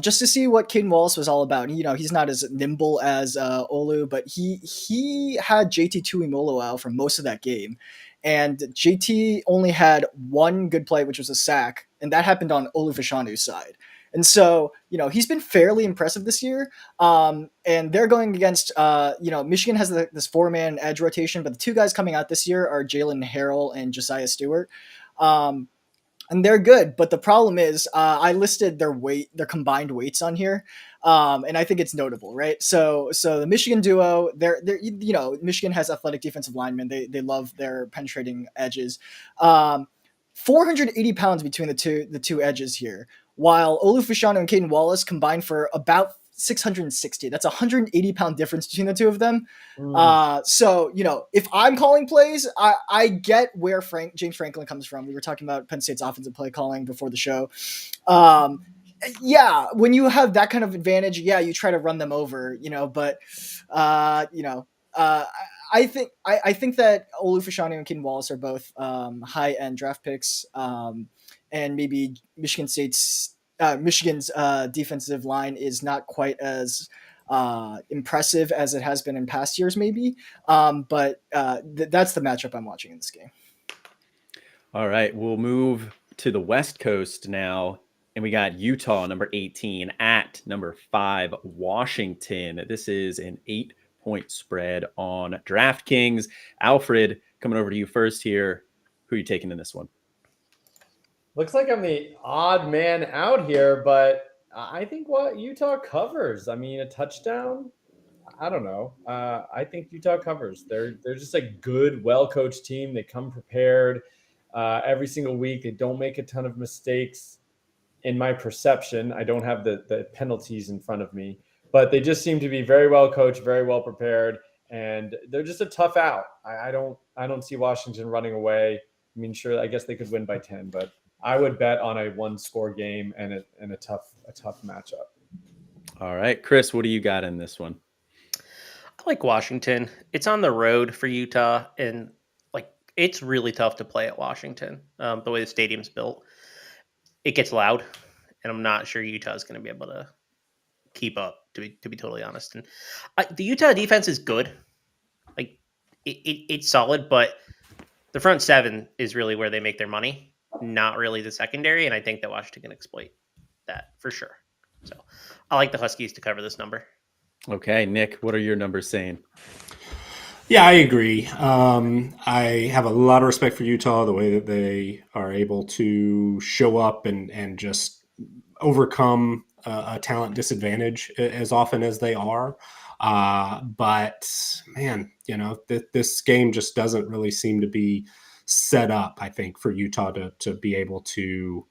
Speaker 11: just to see what Caden Wallace was all about. He's not as nimble as Olu, but he had JT Tuimoloau for most of that game. And JT only had one good play, which was a sack, and that happened on Olu Fashanu's side. And so, he's been fairly impressive this year. And they're going against, Michigan has this 4-man edge rotation, but the 2 guys coming out this year are Jalen Harrell and Josiah Stewart. And they're good, but the problem is I listed their combined weights on here. And I think it's notable, right? So the Michigan duo, they're Michigan has athletic defensive linemen. They love their penetrating edges. 480 pounds between the two edges here, while Olu Fashanu and Caden Wallace combined for about 660. That's a 180-pound difference between the two of them. So, if I'm calling plays, I get where James Franklin comes from. We were talking about Penn State's offensive play calling before the show. Yeah, when you have that kind of advantage, yeah, you try to run them over, but, I think that Olu Fashanu and Keaton Wallace are both high end draft picks, and maybe Michigan's defensive line is not quite as impressive as it has been in past years, maybe. But that's the matchup I'm watching in this game.
Speaker 1: All right, we'll move to the West Coast now. And we got Utah, number 18, at number 5, Washington. This is an 8-point spread on DraftKings. Alfred, coming over to you first here. Who are you taking in this one?
Speaker 3: Looks like I'm the odd man out here, but I think what Utah covers. I mean, a touchdown. I don't know. I think Utah covers. They're just a good, well-coached team. They come prepared every single week. They don't make a ton of mistakes. In my perception, I don't have the penalties in front of me, but they just seem to be very well coached, very well prepared, and they're just a tough out. I don't see Washington running away. I mean, sure, I guess they could win by 10, but I would bet on a one-score game and a tough matchup.
Speaker 1: All right, Chris, what do you got in this one?
Speaker 2: I like Washington. It's on the road for Utah, and it's really tough to play at Washington. The way the stadium's built. It gets loud, and I'm not sure Utah is going to be able to keep up, to be totally honest. And the Utah defense is good. It's solid, but the front seven is really where they make their money, not really the secondary. And I think that Washington can exploit that for sure. So I like the Huskies to cover this number.
Speaker 1: Okay, Nick, what are your numbers saying?
Speaker 4: Yeah, I agree. I have a lot of respect for Utah, the way that they are able to show up and just overcome a talent disadvantage as often as they are. But man, this game just doesn't really seem to be set up, I think, for Utah to be able to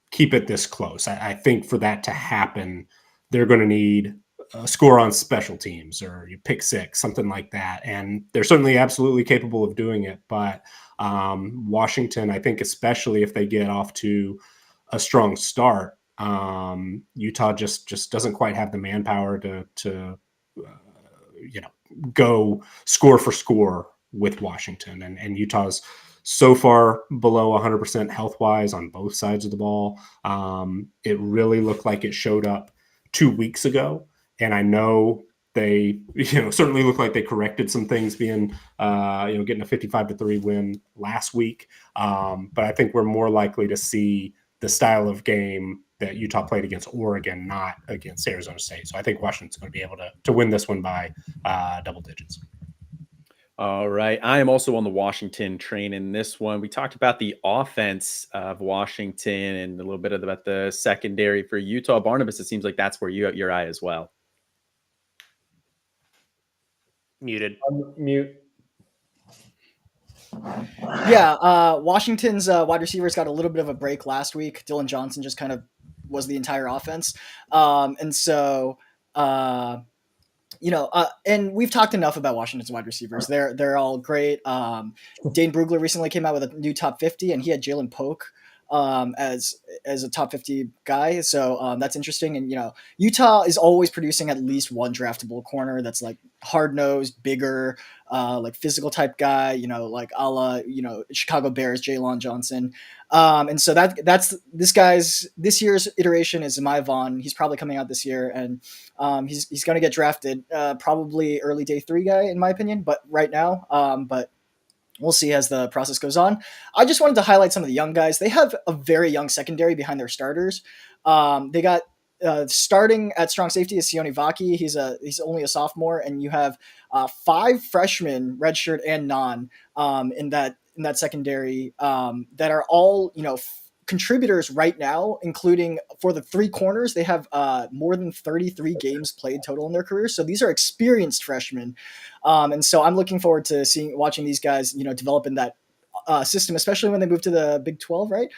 Speaker 4: keep it this close. I think for that to happen, they're going to need a score on special teams or you pick six, something like that. And they're certainly absolutely capable of doing it. But Washington, I think, especially if they get off to a strong start, Utah just doesn't quite have the manpower to go score for score with Washington. And Utah's so far below 100% health-wise on both sides of the ball. It really looked like it showed up 2 weeks ago. And I know they, certainly look like they corrected some things being, getting a 55-3 win last week. But I think we're more likely to see the style of game that Utah played against Oregon, not against Arizona State. So I think Washington's going to be able to win this one by double digits.
Speaker 1: All right. I am also on the Washington train in this one. We talked about the offense of Washington and a little bit about the secondary for Utah. Barnabas, it seems like that's where you have your eye as well.
Speaker 2: Muted.
Speaker 3: Mute.
Speaker 11: Yeah, Washington's wide receivers got a little bit of a break last week. Dylan Johnson just kind of was the entire offense. And we've talked enough about Washington's wide receivers. They're all great. Dane Brugler recently came out with a new top 50, and he had Jalen Polk as a top 50 guy. So that's interesting. And, Utah is always producing at least one draftable corner that's like hard-nosed, bigger, like physical type guy, like a la, Chicago Bears, Jaylon Johnson. And so that's this year's iteration is Amaya Vaughn. He's probably coming out this year, and he's going to get drafted, probably early day 3 guy in my opinion, but right now, but we'll see as the process goes on. I just wanted to highlight some of the young guys. They have a very young secondary behind their starters. They got starting at strong safety is Sione Vaki. He's only a sophomore, and you have 5 freshmen, redshirt and non, in that secondary that are all contributors right now, including for the 3 corners. They have more than 33 games played total in their careers. So these are experienced freshmen. And so I'm looking forward to watching these guys, develop in that system, especially when they move to the Big 12, right?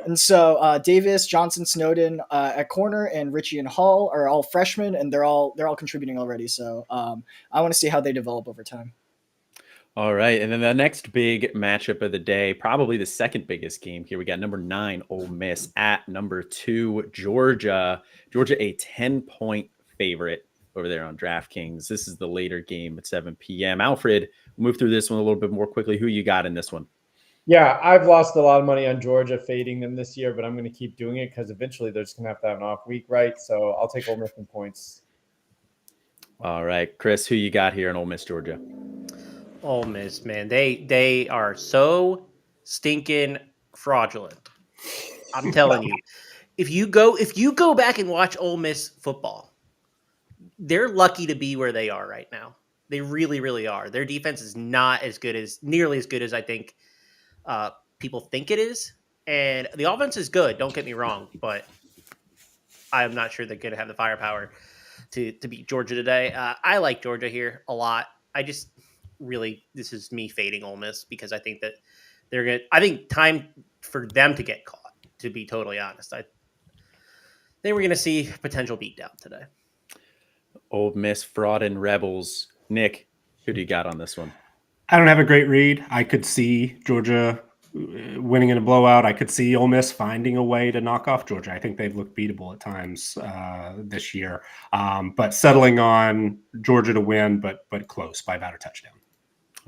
Speaker 11: And so Davis, Johnson, Snowden at corner, and Richie and Hall are all freshmen, and they're all contributing already. So I want to see how they develop over time.
Speaker 1: All right. And then the next big matchup of the day, probably the second biggest game here. We got number 9, Ole Miss at number 2, Georgia. Georgia, a 10-point favorite. over there on DraftKings. This is the later game at 7 p.m. Alfred, we'll move through this one a little bit more quickly. Who you got in this one?
Speaker 3: Yeah, I've lost a lot of money on Georgia fading them this year, but I'm going to keep doing it because eventually they're just going to have an off week, right? So I'll take Ole Miss in points.
Speaker 1: All right, Chris, who you got here in Ole Miss, Georgia?
Speaker 2: Ole Miss, man, they are so stinking fraudulent. I'm telling you, if you go back and watch Ole Miss football, they're lucky to be where they are right now. They really, really are. Their defense is not nearly as good as I think people think it is, and the offense is good. Don't get me wrong, but I'm not sure they're going to have the firepower to beat Georgia today. I like Georgia here a lot. This is me fading Ole Miss because I think that I think time for them to get caught. To be totally honest, I think we're going to see potential beatdown today.
Speaker 1: Ole Miss fraud and rebels. Nick, who do you got on this one?
Speaker 4: I don't have a great read. I could see Georgia winning in a blowout. I could see Ole Miss finding a way to knock off Georgia. I think they've looked beatable at times this year, but settling on Georgia to win, but close by about a touchdown.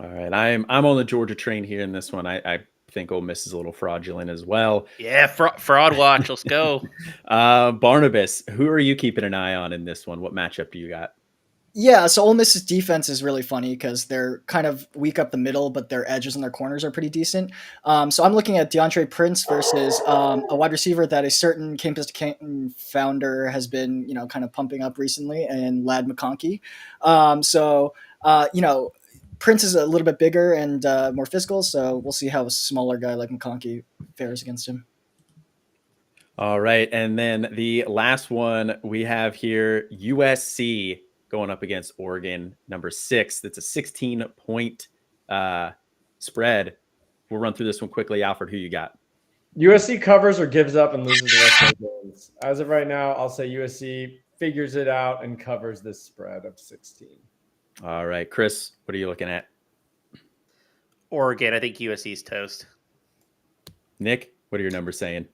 Speaker 1: All right, I'm on the Georgia train here in this one. I think Ole Miss is a little fraudulent as well.
Speaker 2: Yeah, fraud watch. Let's go.
Speaker 1: Barnabas, who are you keeping an eye on in this one? What matchup do you got?
Speaker 11: Yeah, so Ole Miss's defense is really funny because they're kind of weak up the middle, but their edges and their corners are pretty decent. So I'm looking at DeAndre Prince versus a wide receiver that a certain Campus to Canton founder has been, kind of pumping up recently, and Lad McConkey. Prince is a little bit bigger and more physical, so we'll see how a smaller guy like McConkey fares against him.
Speaker 1: All right, and then the last one we have here, USC going up against Oregon, number 6. That's a 16-point spread. We'll run through this one quickly. Alfred, who you got?
Speaker 3: USC covers or gives up and loses the rest of their games. As of right now, I'll say USC figures it out and covers this spread of 16.
Speaker 1: All right, Chris, what are you looking at?
Speaker 2: Oregon, I think USC's toast.
Speaker 1: Nick, what are your numbers saying?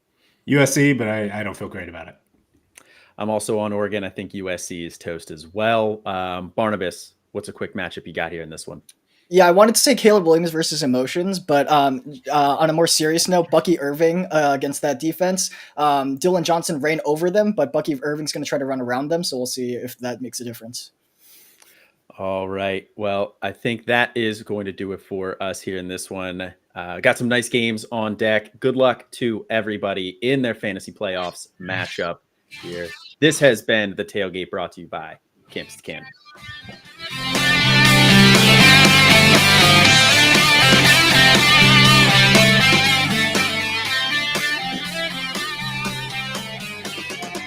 Speaker 4: USC, but I don't feel great about it.
Speaker 1: I'm also on Oregon. I think USC is toast as well. Barnabas, what's a quick matchup you got here in this one?
Speaker 11: Yeah, I wanted to say Caleb Williams versus Emotions, but on a more serious note, Bucky Irving against that defense. Dylan Johnson ran over them, but Bucky Irving's going to try to run around them, so we'll see if that makes a difference.
Speaker 1: All right. Well, I think that is going to do it for us here in this one. Got some nice games on deck. Good luck to everybody in their fantasy playoffs matchup here. This has been the Tailgate brought to you by Campus to Canton.